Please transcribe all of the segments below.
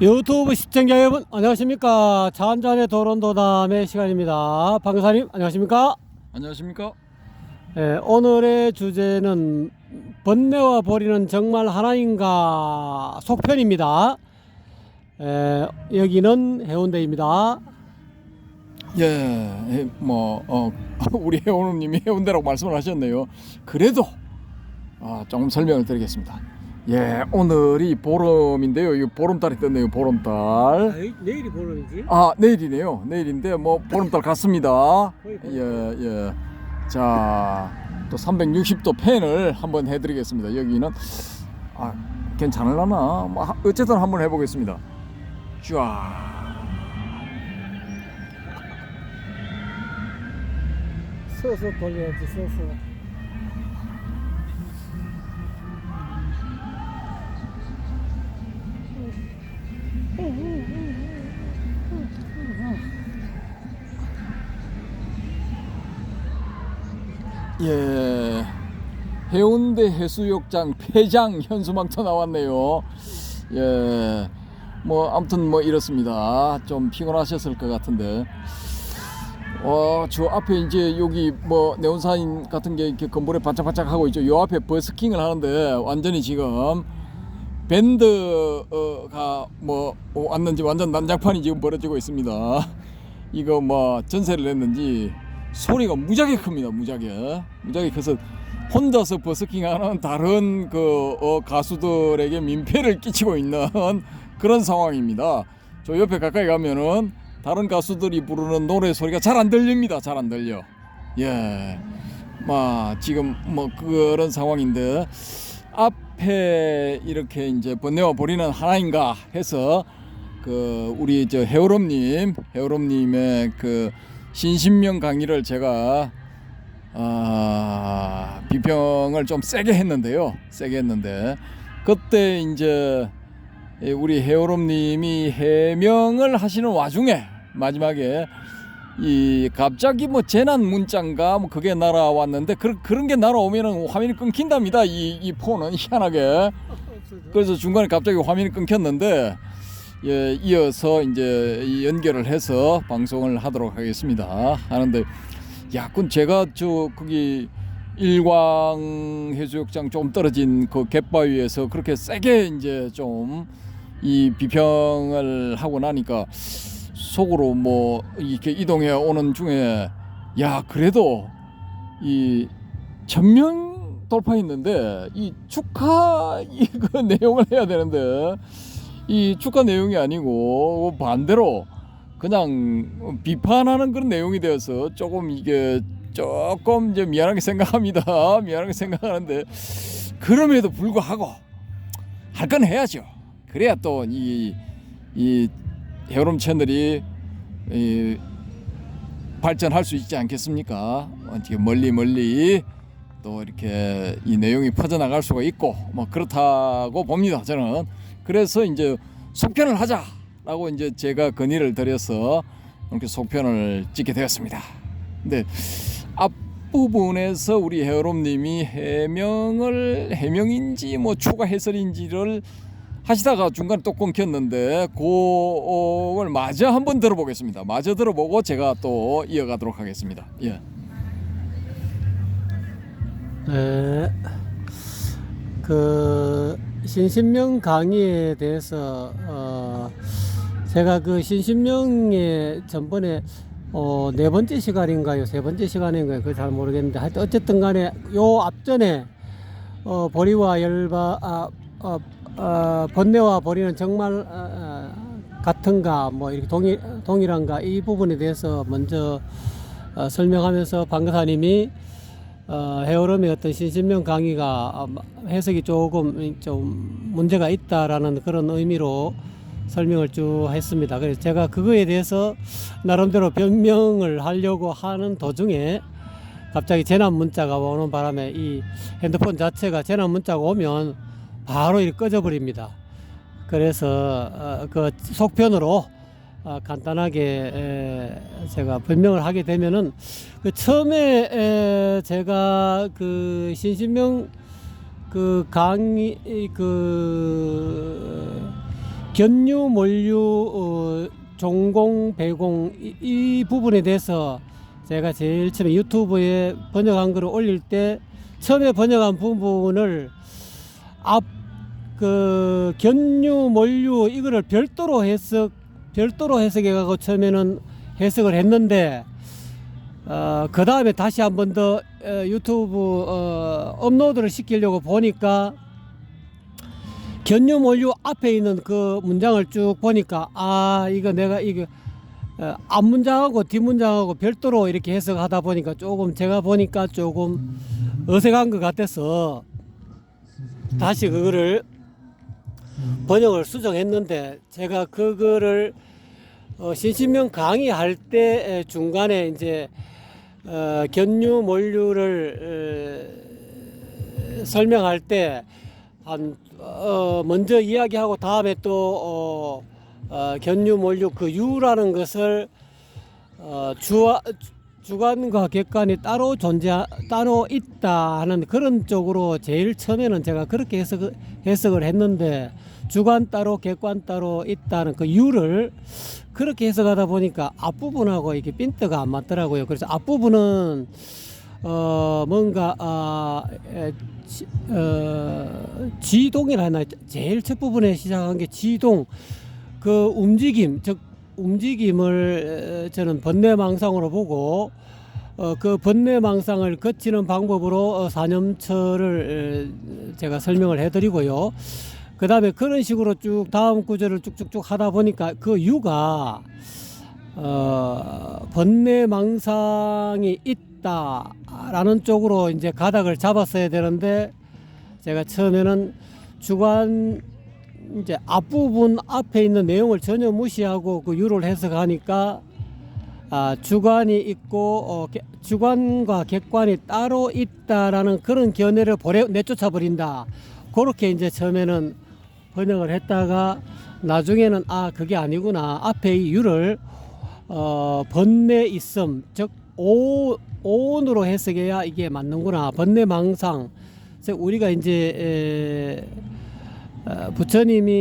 유튜브 시청자 여러분 안녕하십니까. 차 한잔의 도론도담의 시간입니다. 방사님 안녕하십니까. 안녕하십니까? 오늘의 주제는 번뇌와 보리는 정말 하나인가 속편입니다. 여기는 해운대입니다. 예, 우리 회원님이 해운대라고 말씀을 하셨네요. 그래도 조금 설명을 드리겠습니다. 예, 오늘이 보름인데요. 이 보름달이 떴네요. 보름달. 내일이 보름이지? 내일이네요. 내일인데 뭐 보름달 같습니다. 예. 자, 또 360도 팬을 한번 해드리겠습니다. 여기는 괜찮을라나? 어쨌든 한번 해보겠습니다. 쫙. 서서 돌려야지. 서서. 예, 해운대 해수욕장 폐장 현수막도 나왔네요. 예, 아무튼 이렇습니다. 좀 피곤하셨을 것 같은데, 저 앞에 이제 여기 네온사인 같은 게 이렇게 건물에 반짝반짝 하고 있죠. 요 앞에 버스킹을 하는데 완전히 지금 밴드가 왔는지 완전 난장판이 지금 벌어지고 있습니다. 이거 전세를 냈는지 소리가 무지하게 큽니다. 무지하게 커서 혼자서 버스킹하는 다른 가수들에게 민폐를 끼치고 있는 그런 상황입니다. 저 옆에 가까이 가면은 다른 가수들이 부르는 노래 소리가 잘 안 들립니다. 잘 안 들려. 예, 지금 그런 상황인데, 앞에 이렇게 이제 번뇌와 보리는 하나인가 해서 우리 저 해오롬님의 신신명 강의를 제가 비평을 좀 세게 했는데 그때 이제 우리 해오롬님이 해명을 하시는 와중에 마지막에 갑자기 재난 문자인가 그게 날아왔는데 그런 게 날아오면은 화면이 끊긴답니다. 이 폰은 희한하게. 그래서 중간에 갑자기 화면이 끊겼는데, 예, 이어서 이제 연결을 해서 방송을 하도록 하겠습니다. 하는데, 그건 제가 거기 일광 해수욕장 조금 떨어진 그 갯바위에서 그렇게 세게 이제 좀 이 비평을 하고 나니까 속으로 이렇게 이동해 오는 중에, 그래도 이 1000명 돌파했는데 이 축하 이거 내용을 해야 되는데, 이 축하 내용이 아니고 반대로 그냥 비판하는 그런 내용이 되어서 조금 이제 미안하게 생각합니다. 미안하게 생각하는데, 그럼에도 불구하고 할 건 해야죠. 그래야 또 이 해오롬 채널이 발전할 수 있지 않겠습니까? 멀리 또 이렇게 이 내용이 퍼져나갈 수가 있고 그렇다고 봅니다. 저는 그래서 이제 속편을 하자라고 이제 제가 건의를 드려서 이렇게 속편을 찍게 되었습니다. 근데 앞부분에서 우리 해오롬님이 해명인지 추가 해설인지를 하시다가 중간에 또 끊겼는데, 그걸 마저 한번 들어보겠습니다. 마저 들어보고 제가 또 이어가도록 하겠습니다. 예. 네. 신신명 강의에 대해서 제가 신신명의 전번에 네 번째 시간인가요? 세 번째 시간인가요? 그거 잘 모르겠는데, 하여튼 어쨌든 간에 요 앞전에 보리와 번뇌와 보리는 정말 같은가 이렇게 동일한가 이 부분에 대해서 먼저 설명하면서 방사님이 해오름의 어떤 신신명 강의가 해석이 조금 좀 문제가 있다라는 그런 의미로 설명을 쭉 했습니다. 그래서 제가 그거에 대해서 나름대로 변명을 하려고 하는 도중에 갑자기 재난 문자가 오는 바람에 이 핸드폰 자체가 재난 문자가 오면 바로 이렇게 꺼져버립니다. 그래서 그 속편으로 간단하게 제가 변명을 하게 되면은, 처음에 제가 신신명 강의 견유, 몰유, 종공, 배공 이 부분에 대해서 제가 제일 처음에 유튜브에 번역한 거를 올릴 때 처음에 번역한 부분을 그 견유, 몰유 이거를 별도로 해석해 가고 처음에는 해석을 했는데 그 다음에 다시 한 번 더 유튜브 업로드를 시키려고 보니까 견유, 몰유 앞에 있는 그 문장을 쭉 보니까 이거 내가 이게 앞문장하고 뒷문장하고 별도로 이렇게 해석하다 보니까 조금 제가 보니까 조금 어색한 것 같아서 다시 그거를 번역을 수정했는데 제가 그거를 신신명 강의할 때 중간에 이제 견유, 몰유를 설명할 때 먼저 이야기하고 다음에 또 견유, 몰유 그 유라는 것을 주관과 객관이 따로 따로 있다 하는 그런 쪽으로 제일 처음에는 제가 그렇게 해석을 했는데 주관 따로 객관 따로 있다는 그 유를 그렇게 해석하다 보니까 앞부분하고 이게 핀트가 안 맞더라고요. 그래서 앞부분은 뭔가 지동이라 하나 제일 첫 부분에 시작한 게 지동 그 움직임 즉 움직임을 저는 번뇌망상으로 보고 그 번뇌망상을 거치는 방법으로 사념처를 제가 설명을 해드리고요. 그 다음에 그런 식으로 쭉 다음 구절을 쭉쭉쭉 하다 보니까 그 유가 번뇌망상이 있다라는 쪽으로 이제 가닥을 잡았어야 되는데 제가 처음에는 주관 이제 앞부분 앞에 있는 내용을 전혀 무시하고 그 유를 해석하니까 주관이 있고 주관과 객관이 따로 있다라는 그런 견해를 내쫓아 버린다. 그렇게 이제 처음에는 번역을 했다가 나중에는 그게 아니구나. 앞에 이 유를 번뇌 있음 즉 오온으로 해석해야 이게 맞는구나. 번뇌망상 즉 우리가 이제 부처님이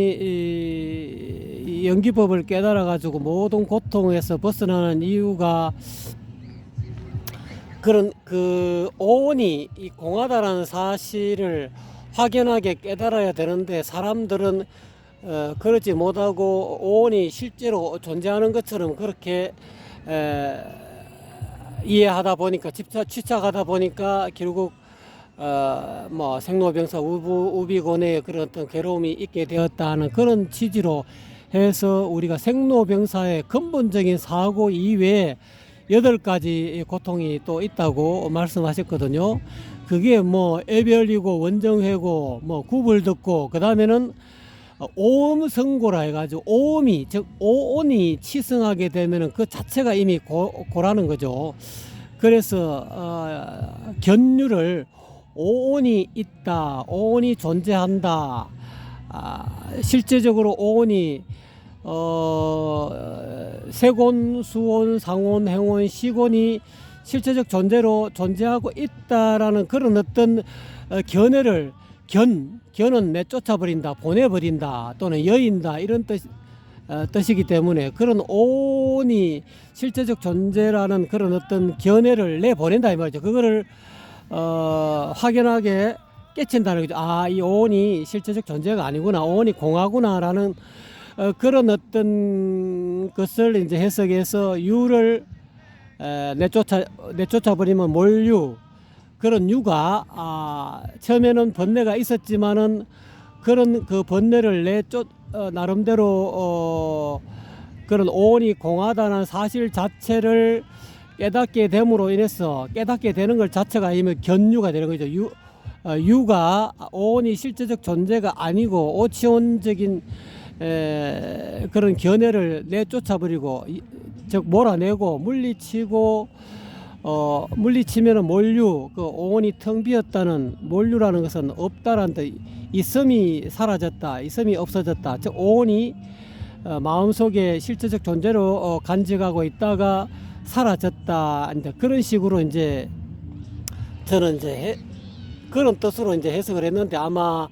이 연기법을 깨달아 가지고 모든 고통에서 벗어나는 이유가 그런 그 오온이 이 공하다라는 사실을 확연하게 깨달아야 되는데 사람들은 그러지 못하고 오온이 실제로 존재하는 것처럼 그렇게 이해하다 보니까 취착하다 보니까 결국 뭐 생로병사 우비곤의 그런 어떤 괴로움이 있게 되었다는 그런 취지로 해서 우리가 생로병사의 근본적인 사고 이외에 8가지 고통이 또 있다고 말씀하셨거든요. 그게 뭐 애별이고 원정회고 뭐 구불듣고 그 다음에는 오음성고라 해가지고 오음이 즉 오온이 치승하게 되면은 그 자체가 이미 고라는 거죠. 그래서 견유를 오온이 있다, 오온이 존재한다. 실제적으로 오온이 세곤, 수온, 상온, 행온, 시곤이 실제적 존재로 존재하고 있다라는 그런 어떤 견해를 견은 내쫓아버린다, 보내버린다 또는 여인다 이런 뜻이기 때문에 그런 오온이 실제적 존재라는 그런 어떤 견해를 내보낸다 이 말이죠. 그거를 확연하게 깨친다는 거죠. 이 오온이 실제적 존재가 아니구나, 오온이 공하구나라는 그런 어떤 것을 이제 해석해서 유를 내쫓아 버리면 몰유 그런 유가 처음에는 번뇌가 있었지만은 그런 그 번뇌를 나름대로 그런 오온이 공하다는 사실 자체를 깨닫게 됨으로 인해서 깨닫게 되는 것 자체가 이미 견유가 되는 거죠. 유가 오온이 실제적 존재가 아니고 오치온적인 그런 견해를 내쫓아버리고 즉 몰아내고 물리치고 물리치면은 몰유 그 오온이 텅 비었다는 몰유라는 것은 없다라는 뜻 있음이 사라졌다 있음이 없어졌다 즉 오온이 마음속에 실제적 존재로 간직하고 있다가 사라졌다 이제 그런 식으로 이제 저는 이제 그런 뜻으로 이제 해석을 했는데 아마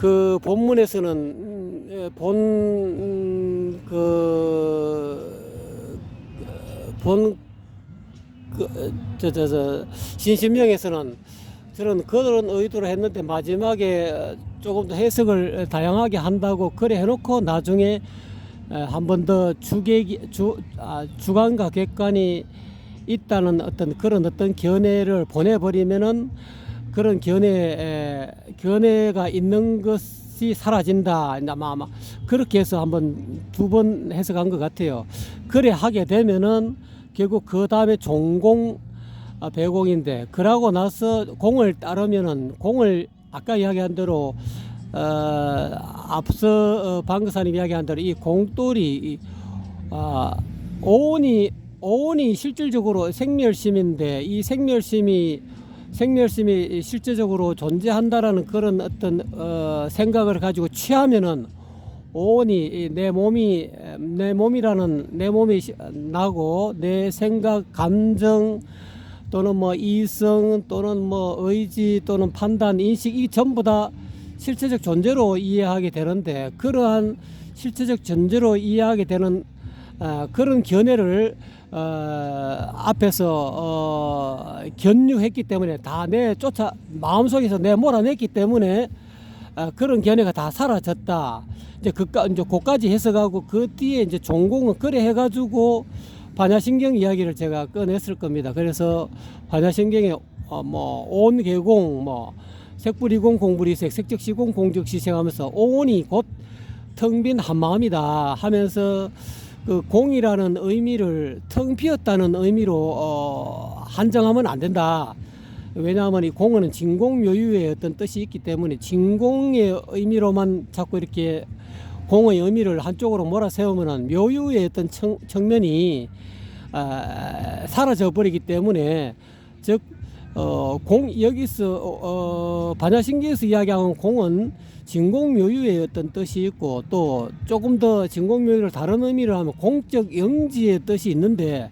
그 본문에서는 신신명에서는 그런 의도로 했는데 마지막에 조금 더 해석을 다양하게 한다고 그래 해놓고 나중에 한 번 더 주관과 객관이 있다는 그런 견해를 보내버리면은 그런 견해가 있는 것이 사라진다. 아마 그렇게 해서 두 번 해석한 것 같아요. 그래 하게 되면은 결국 그 다음에 종공 배공인데, 그러고 나서 공을 따르면은 공을 아까 이야기한 대로 앞서 방금사님 이야기한 대로 이 공돌이 오온이 실질적으로 생멸심인데, 이 생멸심이 실제적으로 존재한다라는 그런 어떤 생각을 가지고 취하면은 오온이 내 몸이 나고 내 생각, 감정 또는 뭐 이성 또는 뭐 의지 또는 판단, 인식, 이 전부 다 실체적 존재로 이해하게 되는데, 그러한 실체적 존재로 이해하게 되는 그런 견해를 앞에서 견유했기 때문에 다 마음속에서 몰아냈기 때문에 그런 견해가 다 사라졌다. 이제 그까지 해석하고 그 뒤에 이제 종공은 그래 해가지고 반야신경 이야기를 제가 꺼냈을 겁니다. 그래서 반야신경에 온계공, 색불이공, 공불이색, 색적시공, 공적시색 하면서 온이 곧 텅 빈 한마음이다 하면서 그 공이라는 의미를 텅 비었다는 의미로 한정하면 안 된다. 왜냐하면 이 공은 진공묘유의 어떤 뜻이 있기 때문에 진공의 의미로만 자꾸 이렇게 공의 의미를 한쪽으로 몰아세우면 묘유의 어떤 측면이 사라져 버리기 때문에, 즉 여기서 반야신경에서 이야기하는 공은 진공묘유의 어떤 뜻이 있고, 또 조금 더 진공묘유를 다른 의미로 하면 공적 영지의 뜻이 있는데,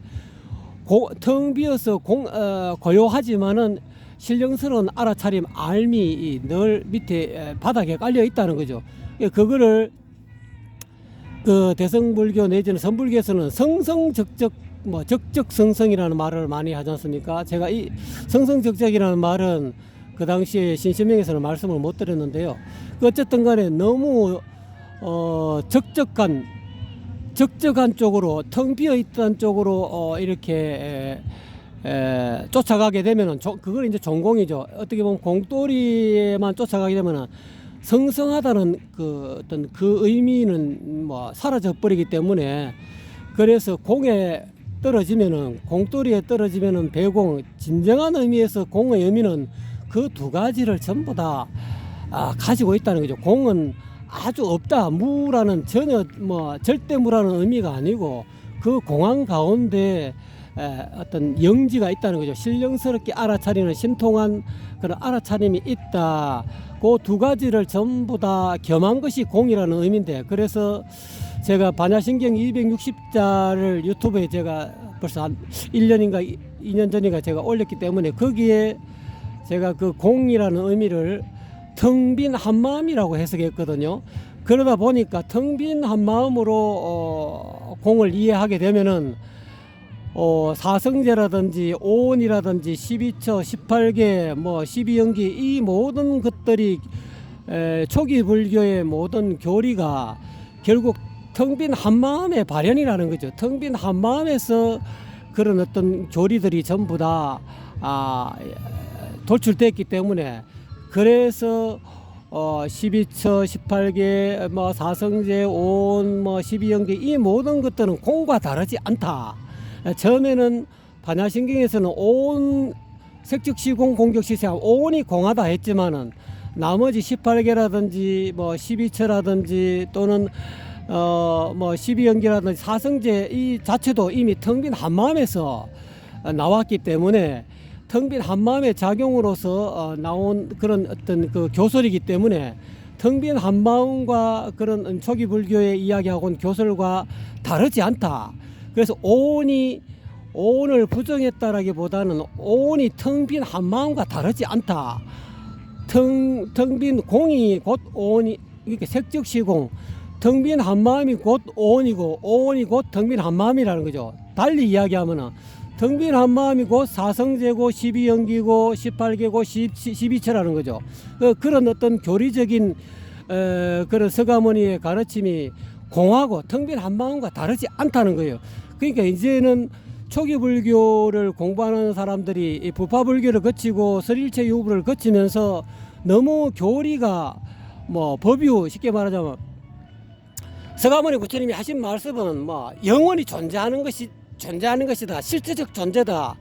텅 비어서 고요하지만은 신령스러운 알아차림, 알미 늘 밑에 바닥에 깔려 있다는 거죠. 그거를 그 대성불교 내지는 선불교에서는 성성적적 적적성성이라는 말을 많이 하지 않습니까? 제가 이 성성적적이라는 말은 그 당시에 신신명에서는 말씀을 못 드렸는데요. 어쨌든 간에 너무 적적한 쪽으로, 텅 비어 있던 쪽으로 이렇게 쫓아가게 되면은 그걸 이제 종공이죠. 어떻게 보면 공돌이에만 쫓아가게 되면은 성성하다는 어떤 그 의미는 사라져 버리기 때문에, 그래서 공에 떨어지면은, 공돌이에 떨어지면은 배공, 진정한 의미에서 공의 의미는 그 두 가지를 전부 다 가지고 있다는 거죠. 공은 아주 없다, 무라는 전혀 절대무라는 의미가 아니고 그 공항 가운데 어떤 영지가 있다는 거죠. 신령스럽게 알아차리는 신통한 그런 알아차림이 있다. 그 두 가지를 전부 다 겸한 것이 공이라는 의미인데, 그래서 제가 반야신경 260자를 유튜브에 제가 벌써 한 1년인가 2년 전인가 제가 올렸기 때문에, 거기에 제가 그 공이라는 의미를 텅 빈 한마음이라고 해석했거든요. 그러다 보니까 텅 빈 한마음으로 공을 이해하게 되면은 사성제라든지 오온이라든지 12처, 18개, 12연기, 이 모든 것들이 초기 불교의 모든 교리가 결국 텅 빈 한마음의 발현이라는 거죠. 텅 빈 한마음에서 그런 어떤 교리들이 전부 다 돌출됐기 때문에, 그래서 12처, 18개, 사성제, 오온, 12연기, 이 모든 것들은 공과 다르지 않다. 처음에는 반야신경에서는 오온, 색적시공, 공적시색, 오온이 공하다 했지만은 나머지 18개라든지 12처라든지 또는 12연기라든지 사성제 이 자체도 이미 텅 빈 한마음에서 나왔기 때문에, 텅 빈 한마음의 작용으로서 나온 그런 어떤 그 교설이기 때문에, 텅 빈 한마음과 그런 초기 불교의 이야기하고는 교설과 다르지 않다. 그래서 오온을 부정했다라기보다는 오온이 텅 빈 한마음과 다르지 않다. 텅 빈 공이 곧 오온이 이렇게 색적시공 텅 빈 한마음이 곧 오온이고 오온이 곧 텅 빈 한마음이라는 거죠. 달리 이야기하면은 텅 빈 한마음이 곧 사성제고 12연기고 18개고 12처라는 거죠. 그런 어떤 교리적인 그런 서가모니의 가르침이 공하고 텅 빈 한마음과 다르지 않다는 거예요. 그러니까 이제는 초기 불교를 공부하는 사람들이 이 부파 불교를 거치고 설일체 유부를 거치면서 너무 교리가 뭐 법유 쉽게 말하자면 서가모니 부처님이 하신 말씀은 뭐 영원히 존재하는 것이다. 실체적 존재다.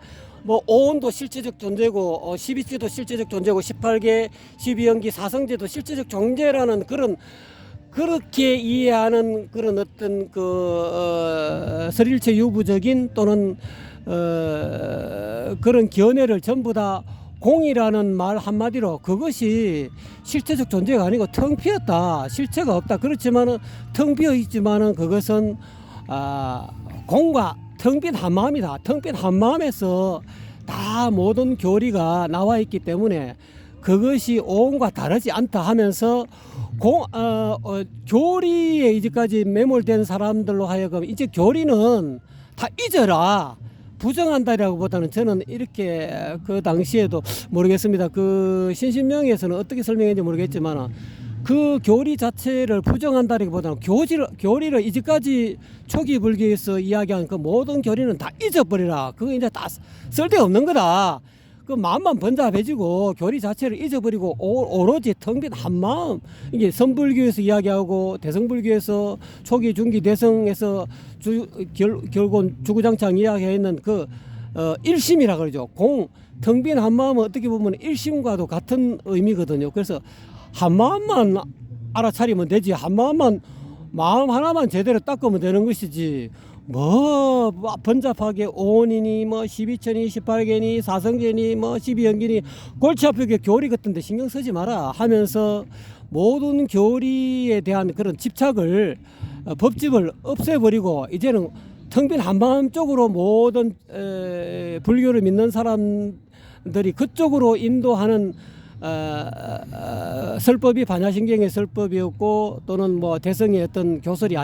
뭐 오온도 실체적 존재고 12지도 실체적 존재고 18개 12연기 사성제도 실체적 존재라는 그렇게 이해하는 그런 어떤 설일체 유부적인 또는 그런 견해를 전부 다 공이라는 말 한마디로 그것이 실체적 존재가 아니고 텅 비었다. 실체가 없다. 그렇지만은 텅 비어 있지만은 그것은 공과 텅 빈 한마음이다. 텅 빈 한마음에서 다 모든 교리가 나와 있기 때문에 그것이 오온과 다르지 않다 하면서 교리에 이제까지 매몰된 사람들로 하여금 이제 교리는 다 잊어라. 부정한다라고보다는 저는 이렇게 그 당시에도 모르겠습니다. 그 신신명에서는 어떻게 설명했는지 모르겠지만 그 교리 자체를 부정한다라기보다는 교리를 이제까지 초기 불교에서 이야기한 그 모든 교리는 다 잊어버리라. 그거 이제 다 쓸데없는 거다. 그 마음만 번잡해지고 교리 자체를 잊어버리고 오로지 텅 빈 한마음. 이게 선불교에서 이야기하고 대성불교에서 초기 중기 대성에서 결국 주구장창 이야기했는 그 일심이라 그러죠. 텅 빈 한마음은 어떻게 보면 일심과도 같은 의미거든요. 그래서 한마음만 알아차리면 되지. 한마음만 마음 하나만 제대로 닦으면 되는 것이지. 뭐 번잡하게 오온이니 뭐 12천이 18개니 사성제니 뭐 12연기니 골치 아프게 교리 같은데 신경 쓰지 마라 하면서 모든 교리에 대한 그런 집착을 법집을 없애버리고 이제는 텅 빈 한마음 쪽으로 모든 불교를 믿는 사람들이 그쪽으로 인도하는 설법이 반야신경의 설법이었고 또는 뭐 대성의 어떤 교설이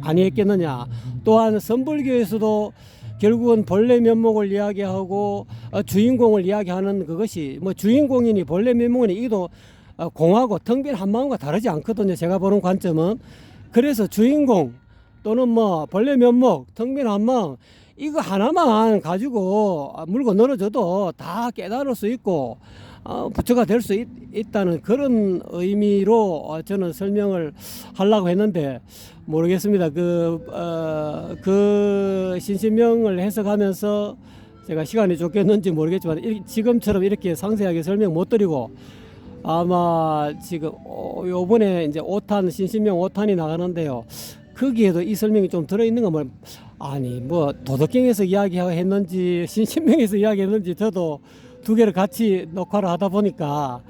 아니했겠느냐. 또한 선불교에서도 결국은 본래 면목을 이야기하고 주인공을 이야기하는 그것이 뭐 주인공이니 본래 면목이니 이도 공하고 텅 빈 한마음과 다르지 않거든요. 제가 보는 관점은. 그래서 주인공 또는 뭐 본래 면목 텅 빈 한마음 이거 하나만 가지고 물고 늘어져도 다 깨달을 수 있고 부처가 될 수 있다는 그런 의미로 저는 설명을 하려고 했는데 모르겠습니다. 그 신신명을 해석하면서 제가 시간이 쫓겼는지 모르겠지만 지금처럼 이렇게 상세하게 설명 못 드리고 아마 지금 요번에 이제 5탄 신신명 5탄이 나가는데요. 거기에도 이 설명이 좀 들어있는 거 뭐 도덕경에서 이야기했는지 신신명에서 이야기했는지 저도 두 개를 같이 녹화를 하다 보니까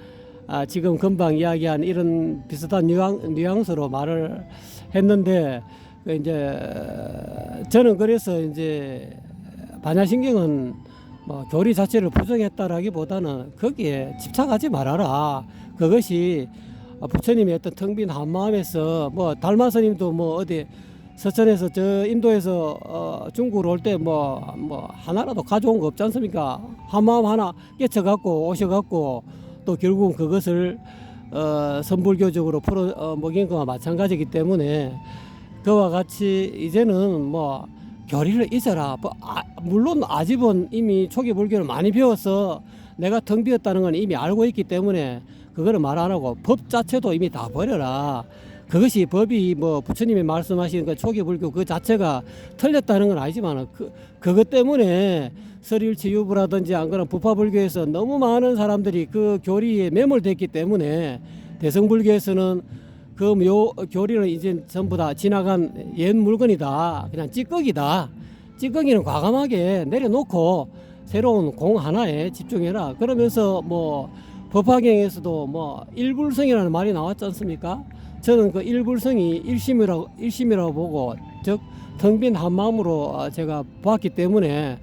지금 금방 이야기한 이런 비슷한 뉘앙스로 말을 했는데 이제 저는 그래서 이제 반야신경은 뭐 교리 자체를 부정했다라기보다는 거기에 집착하지 말아라. 그것이 부처님의 어떤 텅 빈 한마음에서 뭐 달마스님도 뭐 어디 서천에서 저 인도에서 중국으로 올 때 뭐 하나라도 가져온 거 없지 않습니까? 한마음 하나 깨쳐갖고 오셔갖고 또 결국은 그것을 선불교적으로 풀어 먹인 거와 마찬가지이기 때문에 그와 같이 이제는 뭐 교리를 잊어라. 물론 아집은 이미 초기 불교를 많이 배워서 내가 텅 비었다는 건 이미 알고 있기 때문에 그거를 말 안 하고 법 자체도 이미 다 버려라. 그것이 법이 뭐 부처님이 말씀하신 그 초기 불교 그 자체가 틀렸다는 건 아니지만 그것 때문에 설일치 유부라든지 안 그런 부파 불교에서 너무 많은 사람들이 그 교리에 매몰됐기 때문에 대성불교에서는 그 교리는 이제 전부 다 지나간 옛 물건이다. 그냥 찌꺼기다. 찌꺼기는 과감하게 내려놓고 새로운 공 하나에 집중해라. 그러면서 뭐 법화경에서도 뭐 일불성이라는 말이 나왔지 않습니까? 저는 그 일불성이 일심이라고 보고 즉 텅 빈 한마음으로 제가 봤기 때문에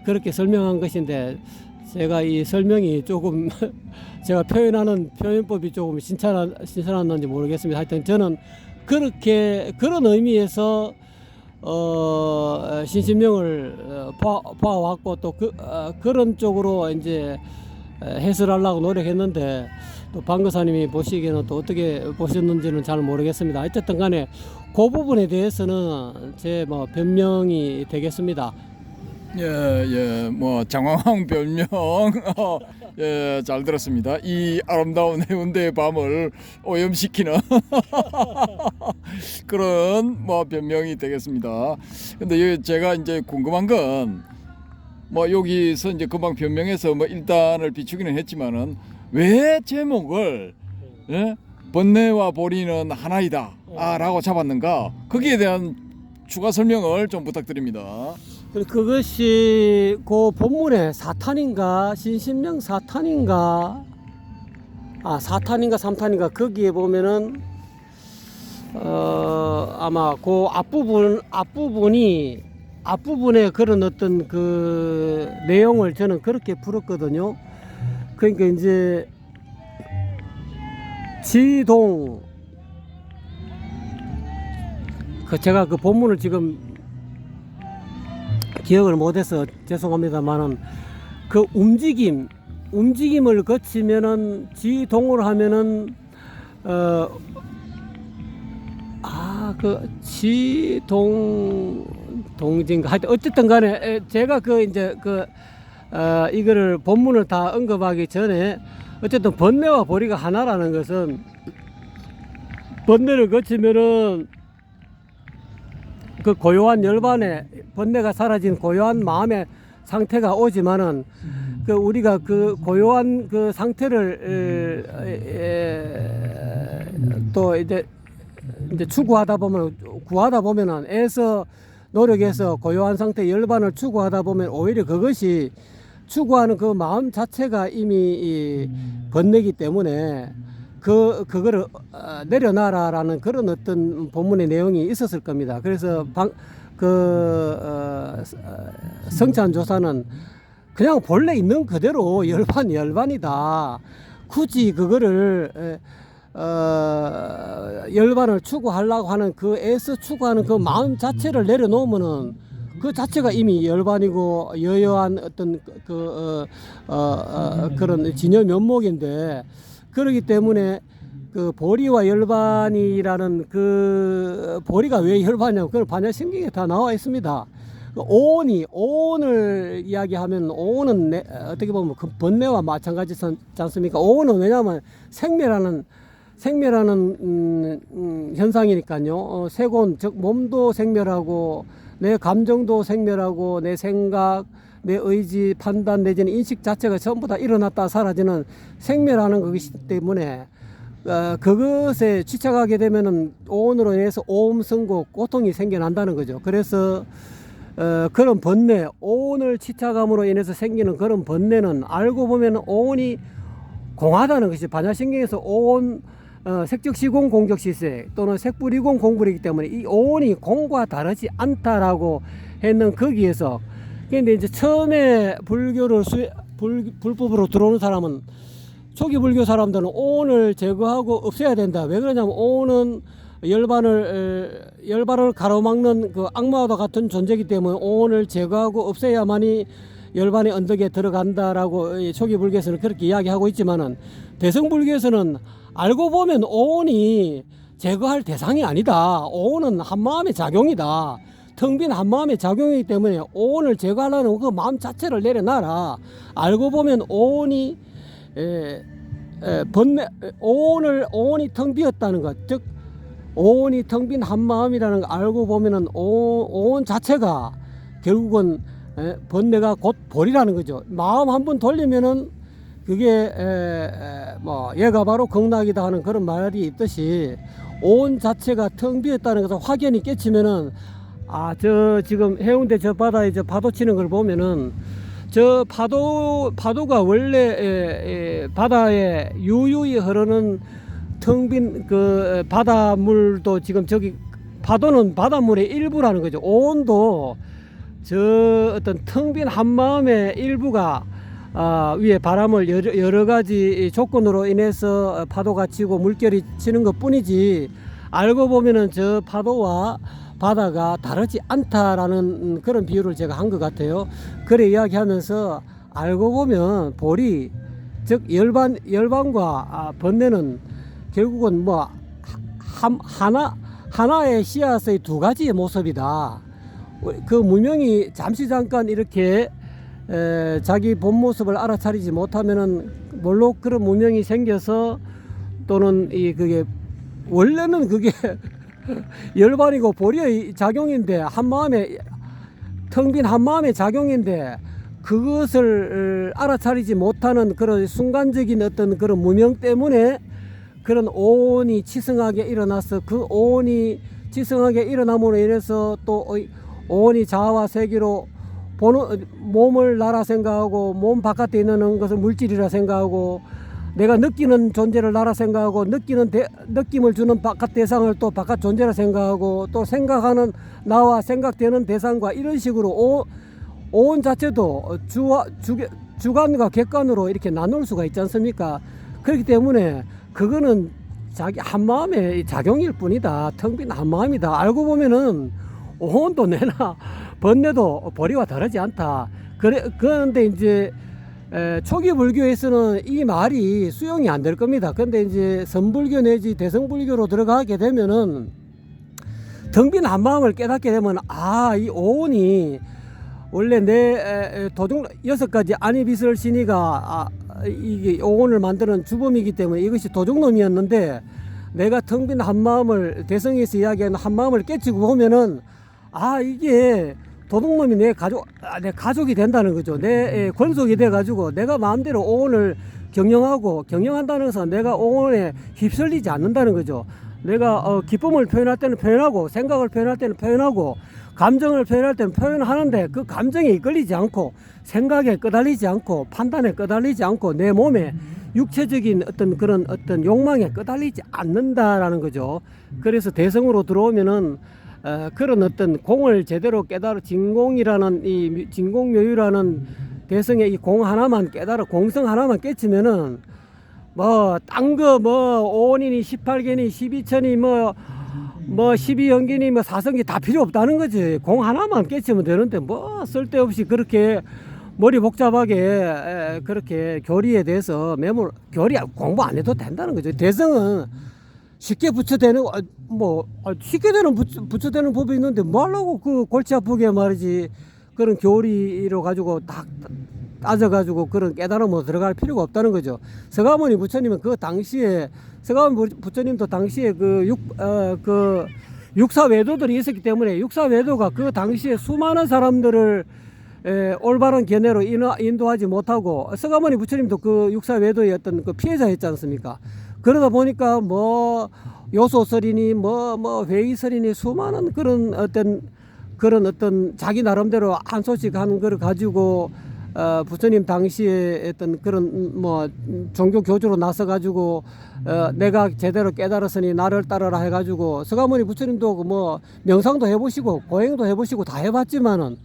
그렇게 설명한 것인데 제가 이 설명이 조금 제가 표현하는 표현법이 조금 신선한지 모르겠습니다. 하여튼 저는 그렇게 그런 의미에서 신신명을 봐왔고 또 그런 쪽으로 이제 해설하려고 노력했는데 또 방거사님이 보시기에는 또 어떻게 보셨는지는 잘 모르겠습니다. 어쨌든 간에 그 부분에 대해서는 제 뭐 변명이 되겠습니다. 예, 뭐 장황한 별명, 예, 잘 들었습니다. 이 아름다운 해운대의 밤을 오염시키는 그런 뭐 변명이 되겠습니다. 근데 제가 이제 궁금한 건 뭐 여기서 이제 금방 변명해서 뭐 일단을 비추기는 했지만은 왜 제목을 예? 번뇌와 보리는 하나이다라고 잡았는가? 거기에 대한 추가 설명을 좀 부탁드립니다. 그것이 그 본문에 사탄인가 신신명 사탄인가 사탄인가 삼탄인가 거기에 보면은 아마 그 앞부분에 그런 어떤 그 내용을 저는 그렇게 풀었거든요. 그러니까 이제 지동 제가 그 본문을 지금 기억을 못해서 죄송합니다만은 그 움직임을 거치면은 지동을 하면은 그 지동인가 하여튼 어쨌든 간에 제가 이거를 본문을 다 언급하기 전에 어쨌든 번뇌와 보리가 하나라는 것은 번뇌를 거치면은 그 고요한 열반에 번뇌가 사라진 고요한 마음의 상태가 오지만은 그 우리가 그 고요한 그 상태를 또 이제 추구하다 보면은 애써 노력해서 고요한 상태 열반을 추구하다 보면 오히려 그것이 추구하는 그 마음 자체가 이미 번뇌이기 때문에 그거를 내려놔라라는 그런 어떤 본문의 내용이 있었을 겁니다. 그래서 성찬 조사는 그냥 본래 있는 그대로 열반이다. 굳이 그거를 열반을 추구하려고 하는 그 애써 추구하는 그 마음 자체를 내려놓으면은 그 자체가 이미 열반이고 여여한 어떤 그런 진여 면목인데 그렇기 때문에 그 보리와 열반이라는 그 보리가 왜 열반이냐면 그걸 반야신경에 다 나와 있습니다. 오온을 이야기하면 오온은 어떻게 보면 그 번뇌와 마찬가지지 않습니까? 오온은 왜냐하면 생멸하는 현상이니까요. 세곤 즉 몸도 생멸하고 내 감정도 생멸하고 내 생각 내 의지, 판단 내지는 인식 자체가 전부 다 일어났다 사라지는 생멸하는 것이기 때문에 그것에 취착하게 되면은 오온으로 인해서 오음 성고 고통이 생겨난다는 거죠. 그래서 그런 번뇌, 오온을 취착함으로 인해서 생기는 그런 번뇌는 알고 보면 오온이 공하다는 것이 반야신경에서 오온 색적시공 공적시세 또는 색불이공 공불이기 때문에 이 오온이 공과 다르지 않다라고 했는 거기에서 근데 이제 처음에 불교를 불법으로 들어오는 사람은 초기 불교 사람들은 오온을 제거하고 없애야 된다. 왜 그러냐면 오온은 열반을 가로막는 그 악마와 같은 존재이기 때문에 오온을 제거하고 없애야만이 열반의 언덕에 들어간다라고 초기 불교에서는 그렇게 이야기하고 있지만은 대성불교에서는 알고 보면 오온이 제거할 대상이 아니다. 오온은 한마음의 작용이다. 텅 빈 한마음의 작용이기 때문에 오온을 제거하려는 그 마음 자체를 내려놔라. 알고 보면 오온이 오온이 텅 비었다는 것, 즉 오온이 텅 빈 한마음이라는 거 알고 보면은 오온 자체가 결국은 번뇌가 곧 보리라는 거죠. 마음 한번 돌리면은 그게 뭐 얘가 바로 극락이다 하는 그런 말이 있듯이 오온 자체가 텅 비었다는 것을 확연히 깨치면은 저 지금 해운대 저 바다에 저 파도 치는 걸 보면은 저 파도가 원래 바다에 유유히 흐르는 텅 빈 그 바닷물도 지금 저기 파도는 바닷물의 일부라는 거죠. 오온도 저 어떤 텅 빈 한마음의 일부가 위에 바람을 여러 가지 조건으로 인해서 파도가 치고 물결이 치는 것 뿐이지, 알고 보면은 저 파도와 바다가 다르지 않다라는 그런 비유를 제가 한 것 같아요. 그래 이야기하면서 알고 보면 보리, 즉 열반과 번뇌는 결국은 뭐 하나의 씨앗의 두 가지의 모습이다. 그 무명이 잠깐 이렇게 자기 본 모습을 알아차리지 못하면은 물론 그런 무명이 생겨서, 또는 그게 원래는 그게 열반이고 보리의 작용인데, 한마음에 텅 빈 한마음의 작용인데, 그것을 알아차리지 못하는 그런 순간적인 어떤 그런 무명 때문에 그런 오온이 치성하게 일어나서, 그 오온이 치성하게 일어남으로 인해서 또 오온이 자아와 세계로 보는, 몸을 나라 생각하고, 몸 바깥에 있는 것을 물질이라 생각하고, 내가 느끼는 존재를 나라 생각하고, 느낌을 주는 바깥 대상을 또 바깥 존재라 생각하고, 또 생각하는 나와 생각되는 대상과 이런 식으로 오온 자체도 주관과 객관으로 이렇게 나눌 수가 있지 않습니까? 그렇기 때문에 그거는 자기 한마음의 작용일 뿐이다. 텅 빈 한마음이다. 알고 보면은 오온도 내나 번뇌도 보리와 다르지 않다. 그런데 이제 초기 불교에서는 이 말이 수용이 안 될 겁니다. 근데 이제 선불교 내지 대성불교로 들어가게 되면은, 텅 빈 한마음을 깨닫게 되면, 이 오온이 원래 내 도중 6가지 안이비설 신이가 이게 오온을 만드는 주범이기 때문에 이것이 도중놈이었는데, 내가 텅 빈 한마음을, 대성에서 이야기하는 한마음을 깨치고 보면은, 이게 도둑놈이 내 가족이 된다는 거죠. 내 권속이 돼가지고 내가 마음대로 오온을 경영한다는 것은 내가 오온에 휩쓸리지 않는다는 거죠. 내가 기쁨을 표현할 때는 표현하고, 생각을 표현할 때는 표현하고, 감정을 표현할 때는 표현하는데, 그 감정에 이끌리지 않고, 생각에 끄달리지 않고, 판단에 끄달리지 않고, 내 몸에 육체적인 어떤 욕망에 끄달리지 않는다라는 거죠. 그래서 대성으로 들어오면은 그런 어떤 공을 제대로 진공이라는 이 진공묘유라는 대성의 이 공 하나만 공성 하나만 깨치면은, 딴 거 오온이니 18개니 12천이 12연기니 사성기 다 필요 없다는 거지. 공 하나만 깨치면 되는데 쓸데없이 그렇게 머리 복잡하게 그렇게 교리에 대해서 교리 공부 안 해도 된다는 거죠. 대성은 쉽게 부처되는 쉽게 부처되는 법이 있는데 뭐하려고 그 골치 아프게 말이지, 그런 교리로 가지고 딱 따져가지고 그런 깨달음으로 들어갈 필요가 없다는 거죠. 서가모니 부처님은 그 당시에, 서가모니 부처님도 당시에 그 육사외도들이 있었기 때문에, 육사외도가 그 당시에 수많은 사람들을 올바른 견해로 인도하지 못하고, 서가모니 부처님도 그 육사외도의 어떤 그 피해자였지 않습니까? 그러다 보니까 요소설이니 회의설이니 수많은 그런 어떤 자기 나름대로 한 소식 하는 걸 가지고 부처님 당시에 어떤 그런 종교 교주로 나서 가지고 내가 제대로 깨달았으니 나를 따르라 해 가지고, 서가모니 부처님도 명상도 해보시고 고행도 해보시고 다 해봤지만은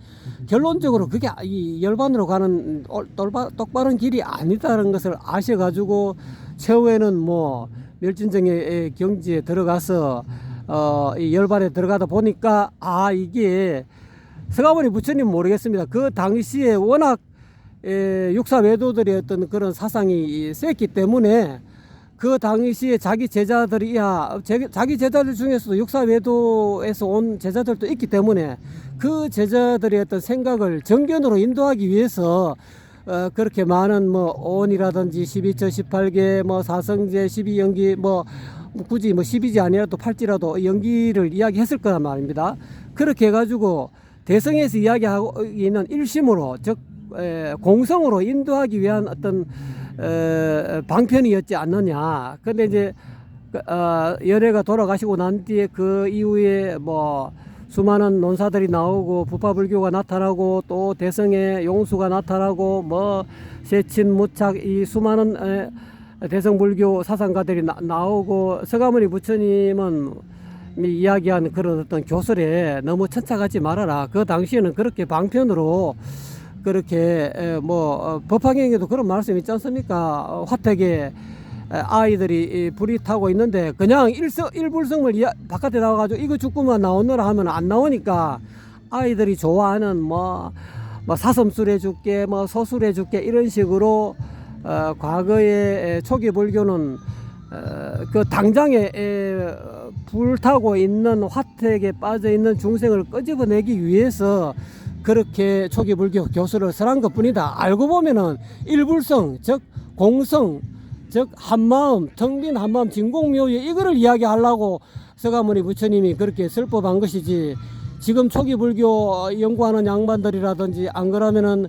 결론적으로 그게 이 열반으로 가는 똑바른 길이 아니다라는 것을 아셔가지고, 최후에는 멸진정의 경지에 들어가서 이 열반에 들어가다 보니까, 이게 서가모니 부처님 모르겠습니다. 그 당시에 워낙 육사외도들의 어떤 그런 사상이 셌기 때문에, 그 당시에 자기 제자들 중에서도 육사외도에서 온 제자들도 있기 때문에, 그 제자들의 어떤 생각을 정견으로 인도하기 위해서 그렇게 많은 오온이라든지 12처 18개 사성제 12연기 굳이 12지 아니라도 8지라도 연기를 이야기했을 거란 말입니다. 그렇게 해가지고 대성에서 이야기하고 있는 일심으로, 즉 공성으로 인도하기 위한 어떤 방편이었지 않느냐. 근데 이제 열애가 돌아가시고 난 뒤에 그 이후에 수많은 논사들이 나오고, 부파불교가 나타나고, 또 대성의 용수가 나타나고, 세친 무착 이 수많은 대성불교 사상가들이 나오고, 서가모니 부처님은 이야기한 그런 어떤 교설에 너무 천착하지 말아라. 그 당시에는 그렇게 방편으로 그렇게 법화경에도 그런 말씀이 있지 않습니까? 화택에 아이들이 불이 타고 있는데 그냥 일불성을 바깥에 나와가지고 이거 죽구만 나오느라 하면 안 나오니까 아이들이 좋아하는 뭐 사슴술 해줄게 뭐 소술 해줄게 이런 식으로 과거에 초기 불교는 그 당장에 불타고 있는 화택에 빠져 있는 중생을 끄집어내기 위해서 그렇게 초기 불교 교수를 설한 것뿐이다. 알고 보면은 일불성 즉 공성 즉 한마음 텅 빈 한마음 진공묘유 이거를 이야기하려고 서가모니 부처님이 그렇게 설법한 것이지, 지금 초기 불교 연구하는 양반들이라든지 안 그러면은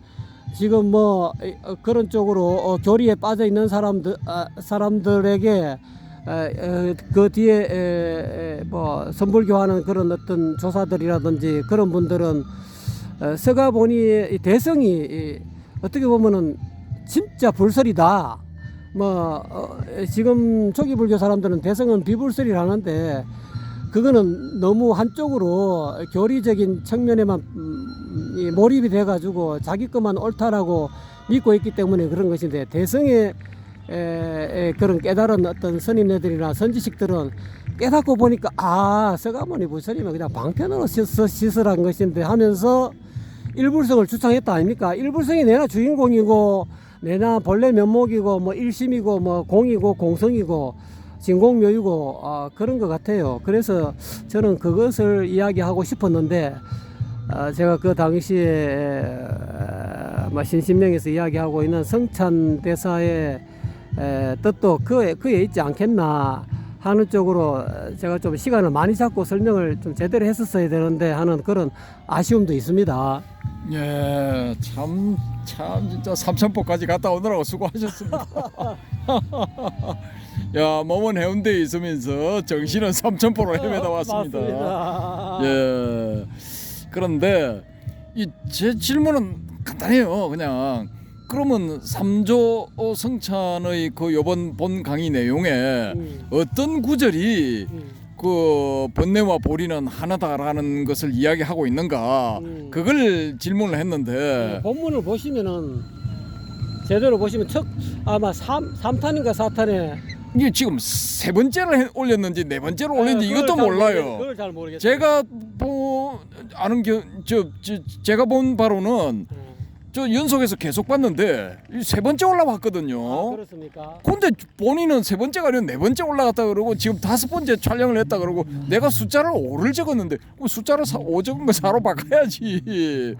지금 뭐 그런 쪽으로 교리에 빠져 있는 사람들에게 그 뒤에 뭐 선불교하는 그런 어떤 조사들이라든지 그런 분들은 서가보니 대성이 어떻게 보면은 진짜 불설이다. 지금 초기 불교 사람들은 대성은 비불설이를 하는데 그거는 너무 한쪽으로 교리적인 측면에만 몰입이 돼가지고 자기 것만 옳다라고 믿고 있기 때문에 그런 것인데, 대성의 그런 깨달은 어떤 스님네들이나 선지식들은 깨닫고 보니까 서가모니 부처님은 그냥 방편으로 시설한 것인데 하면서 일불성을 주창했다 아닙니까? 일불성이 내나 주인공이고 내나 본래 면목이고 뭐 일심이고 뭐 공이고 공성이고 진공묘이고 그런 것 같아요. 그래서 저는 그것을 이야기하고 싶었는데 제가 그 당시에 신신명에서 이야기하고 있는 성찬대사의 뜻도 그에 있지 않겠나 하는 쪽으로 제가 좀 시간을 많이 잡고 설명을 좀 제대로 했었어야 되는데 하는 그런 아쉬움도 있습니다. 예, 참 진짜 삼천포까지 갔다 오느라고 수고하셨습니다. 야, 몸은 해운대에 있으면서 정신은 삼천포로 헤매다 왔습니다. 맞습니다. 예. 그런데 제 질문은 간단해요. 그냥 그러면 삼조 성찬의 그 요번 본 강의 내용에 어떤 구절이 그 번뇌와 보리는 하나다라는 것을 이야기하고 있는가, 그걸 질문을 했는데 본문을 보시면은 제대로 보시면 아마 3탄인가 4탄에 이게 지금 세 번째를 올렸는지 네 번째로 올렸는지 이것도 몰라요. 그걸 잘 모르겠어요. 제가 아는 제가 본 바로는 저 연속해서 계속 봤는데 세 번째 올라왔거든요. 그렇습니까? 근데 본인은 세 번째가 아니라 네 번째 올라갔다 그러고 지금 다섯 번째 촬영을 했다 그러고 내가 숫자를 5를 적었는데 숫자를 5 적은 거 4로 바꿔야지.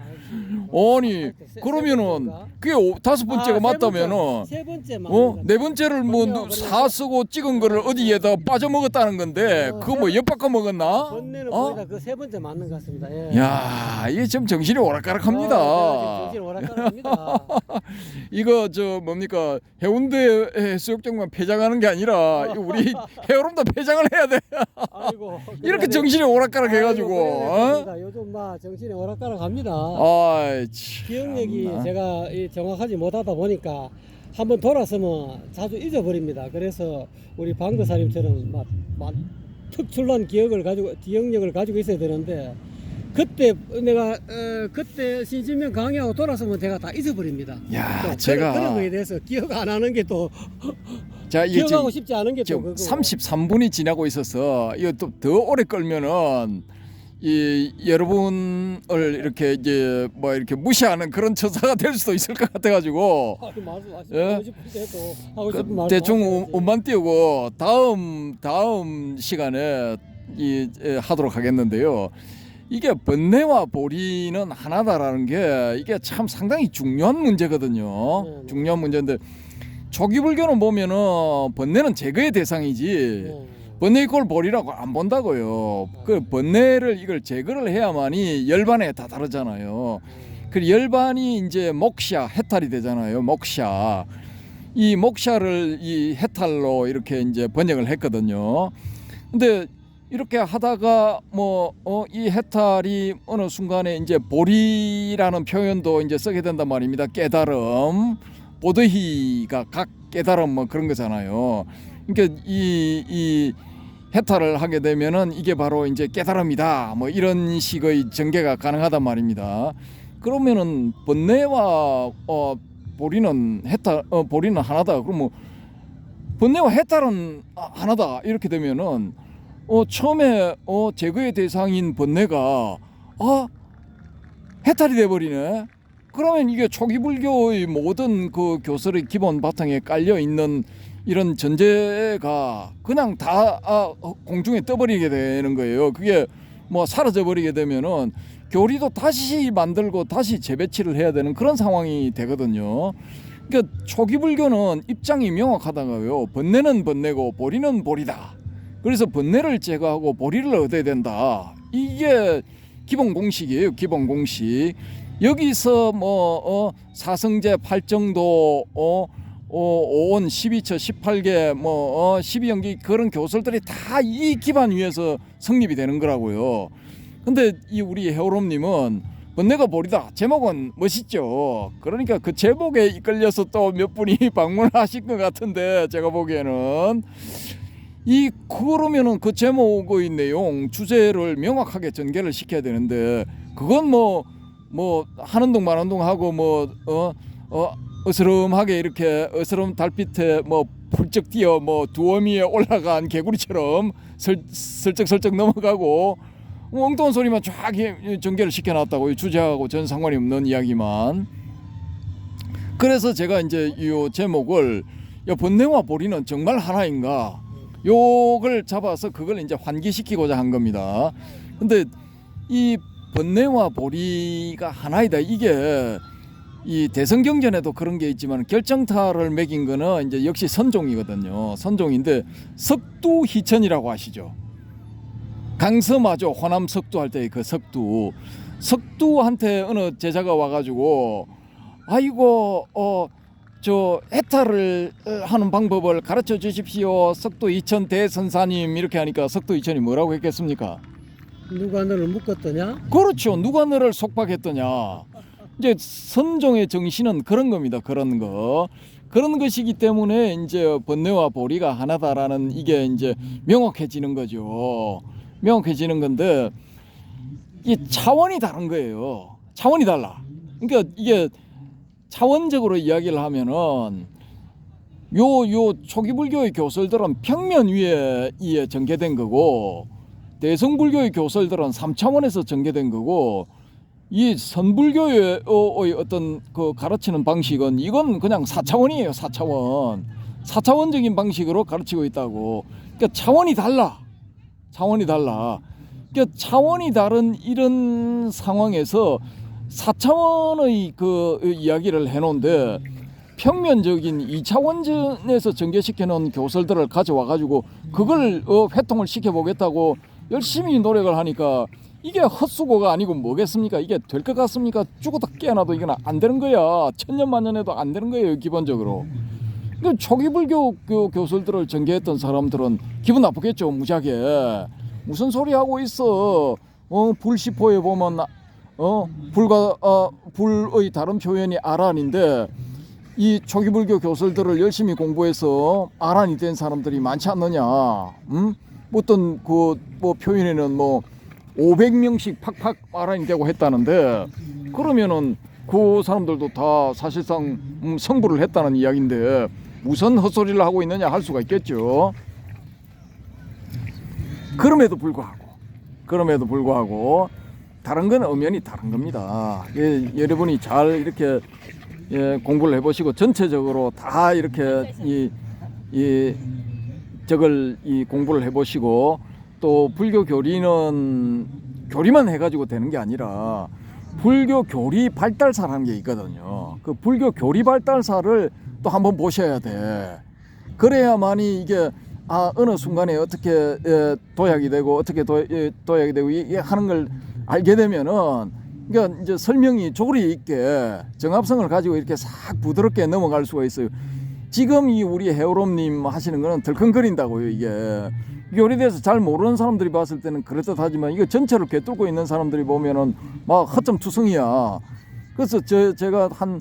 아니 그러면은 그게 다섯 번째가 맞다면은 세 번째 네 번째를 뭐 4 쓰고 찍은 거를 어디에다 빠져먹었다는 건데 그거 뭐 엿바꿔 먹었나? 번뇌는 거의 그 세 번째 맞는 것 같습니다. 예. 야, 이게 지금 정신이 오락가락합니다. 정신이 오락가락합니다. 이거 뭡니까 해운대 해수욕장만 폐장하는 게 아니라 이거 우리 해오름도 폐장을 해야 돼. 아이고, 이렇게 정신이 오락가락해가지고. 요즘 정신이 오락가락합니다. 참나. 기억력이 제가 정확하지 못하다 보니까 한번 돌아서면 자주 잊어버립니다. 그래서 우리 방도사님처럼 특출난 기억력을 가지고 있어야 되는데 그때 내가 그때 신신명 강의하고 돌아서면 제가 다 잊어버립니다. 야, 그런 거에 대해서 기억 안 하는 게 또 자, 이게 기억하고 싶지 않은 게 또 지금 그거. 33분이 지나고 있어서 이거 또 더 오래 끌면은 이 여러분을 이렇게 이제 뭐 이렇게 무시하는 그런 처사가 될 수도 있을 것 같아가지고 대충 운만 띄우고 다음 시간에 하도록 하겠는데요. 이게 번뇌와 보리는 하나다라는 게 이게 참 상당히 중요한 문제거든요. 네. 중요한 문제인데 초기 불교는 보면은 번뇌는 제거의 대상이지 번뇌 이꼴 보리라고 안 본다고요. 그 번뇌를 이걸 제거를 해야만이 열반에 다 다르잖아요. 그 열반이 이제 목샤 해탈이 되잖아요. 목샤. 이 목샤를 이 해탈로 이렇게 이제 번역을 했거든요. 근데 이렇게 하다가 이 해탈이 어느 순간에 이제 보리라는 표현도 이제 쓰게 된단 말입니다. 깨달음, 보드히가 각 깨달음 뭐 그런 거잖아요. 그러니까 이 해탈을 하게 되면은 이게 바로 이제 깨달음이다. 뭐 이런 식의 전개가 가능하단 말입니다. 그러면은 번뇌와 보리는 보리는 하나다. 그러면 번뇌와 해탈은 하나다. 이렇게 되면은 처음에 제거의 대상인 번뇌가 해탈이 돼 버리네. 그러면 이게 초기 불교의 모든 그 교설의 기본 바탕에 깔려 있는 이런 전제가 그냥 다 공중에 떠버리게 되는 거예요. 그게 뭐 사라져 버리게 되면은 교리도 다시 만들고 다시 재배치를 해야 되는 그런 상황이 되거든요. 그러니까 초기 불교는 입장이 명확하다고요. 번뇌는 번뇌고 보리는 보리다. 그래서 번뇌를 제거하고 보리를 얻어야 된다. 이게 기본 공식이에요. 기본 공식. 여기서 사성제 8정도 5원 12처 18개 12연기 그런 교설들이 다 이 기반 위에서 성립이 되는 거라고요. 근데 이 우리 해오롬님은 번뇌가 보리다. 제목은 멋있죠. 그러니까 그 제목에 이끌려서 또 몇 분이 방문하실 것 같은데 제가 보기에는 그러면은 그 제목의 내용 주제를 명확하게 전개를 시켜야 되는데 그건 뭐 하는 동 마는 동 하고 어스름하게 이렇게 어스름 달빛에 훌쩍 뛰어 두어미에 올라간 개구리처럼 슬쩍슬쩍 넘어가고 엉뚱한 소리만 쫙 전개를 시켜놨다고. 주제하고 전 상관이 없는 이야기만. 그래서 제가 이제 이 제목을 번뇌와 보리는 정말 하나인가 요걸 잡아서 그걸 이제 환기시키고자 한 겁니다. 근데 이 번뇌와 보리가 하나이다. 이게 이 대성경전에도 그런 게 있지만 결정타를 매긴 거는 이제 역시 선종이거든요. 선종인데 석두 희천이라고 아시죠? 강서마조 호남 석두 할 때 그 석두한테 어느 제자가 와가지고 아이고 저 해탈을 하는 방법을 가르쳐 주십시오. 석두 이천 대선사님 이렇게 하니까 석두 이천이 뭐라고 했겠습니까? 누가 너를 묶었더냐? 그렇죠. 누가 너를 속박했더냐. 이제 선종의 정신은 그런 겁니다. 그런 것이기 때문에 이제 번뇌와 보리가 하나다라는 이게 이제 명확해지는 거죠. 명확해지는 건데 이 차원이 다른 거예요. 차원이 달라. 그러니까 이게 차원적으로 이야기를 하면은 요 초기 불교의 교설들은 평면 위에 전개된 거고 대성불교의 교설들은 3차원에서 전개된 거고 이 선불교의 어떤 그 가르치는 방식은 이건 그냥 4차원이에요. 4차원. 4차원적인 방식으로 가르치고 있다고. 그러니까 차원이 달라. 그러니까 차원이 다른 이런 상황에서 4차원의 그 이야기를 해놓은데 평면적인 2차원전에서 전개시켜 놓은 교설들을 가져와 가지고 그걸 회통을 시켜보겠다고 열심히 노력을 하니까 이게 헛수고가 아니고 뭐겠습니까? 이게 될 것 같습니까? 죽어도 깨어나도 이건 안 되는 거야. 천년만년에도 안 되는 거예요. 기본적으로. 그러니까 초기 불교 교설들을 전개했던 사람들은 기분 나쁘겠죠. 무지하게. 무슨 소리 하고 있어. 불시포에 보면 불의 다른 표현이 아란인데 이 초기 불교 교설들을 열심히 공부해서 아란이 된 사람들이 많지 않느냐. 어떤 표현에는 500명씩 팍팍 아란이 되고 했다는데 그러면은 그 사람들도 다 사실상 성불을 했다는 이야기인데 무슨 헛소리를 하고 있느냐 할 수가 있겠죠. 그럼에도 불구하고 다른 건 엄연히 다른 겁니다. 여러분이 잘 이렇게 공부를 해보시고 전체적으로 다 이렇게 저걸 공부를 해보시고 또 불교 교리는 교리만 해가지고 되는 게 아니라 불교 교리 발달사라는 게 있거든요. 그 불교 교리 발달사를 또 한번 보셔야 돼. 그래야만이 이게 어느 순간에 어떻게 도약이 되고 어떻게 도약이 되고 이게 하는 걸 알게 되면은 그러니까 이제 설명이 조리 있게 정합성을 가지고 이렇게 싹 부드럽게 넘어갈 수가 있어요. 지금 이 우리 해오롬님 하시는 거는 덜컹거린다고요. 이게 요리에 대해서 잘 모르는 사람들이 봤을 때는 그럴듯하지만 이거 전체를 꿰뚫고 있는 사람들이 보면은 막 허점투성이야. 그래서 제가 한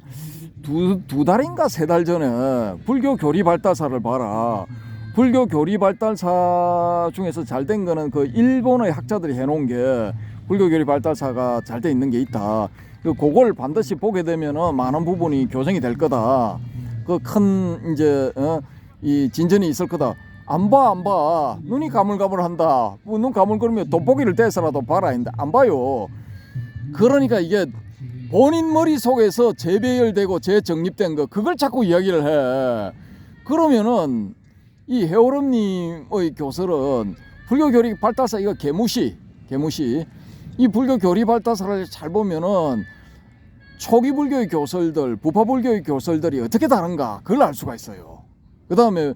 두 달인가 3달 전에 불교 교리 발달사를 봐라. 불교 교리 발달사 중에서 잘 된 거는 그 일본의 학자들이 해놓은 게 불교 교리 발달사가 잘 돼 있는 게 있다. 그걸 반드시 보게 되면은 많은 부분이 교정이 될 거다. 그 큰 이제 이 진전이 있을 거다. 안 봐. 눈이 가물가물한다. 눈 가물거리면 돋보기를 떼서라도 봐라 했는데 안 봐요. 그러니까 이게 본인 머릿속에서 재배열되고 재정립된 거 그걸 자꾸 이야기를 해. 그러면은 이 해오름님의 교설은 불교 교리 발달사 이거 개무시. 이 불교 교리 발달사를 잘 보면은 초기 불교의 교설들, 부파 불교의 교설들이 어떻게 다른가 그걸 알 수가 있어요. 그 다음에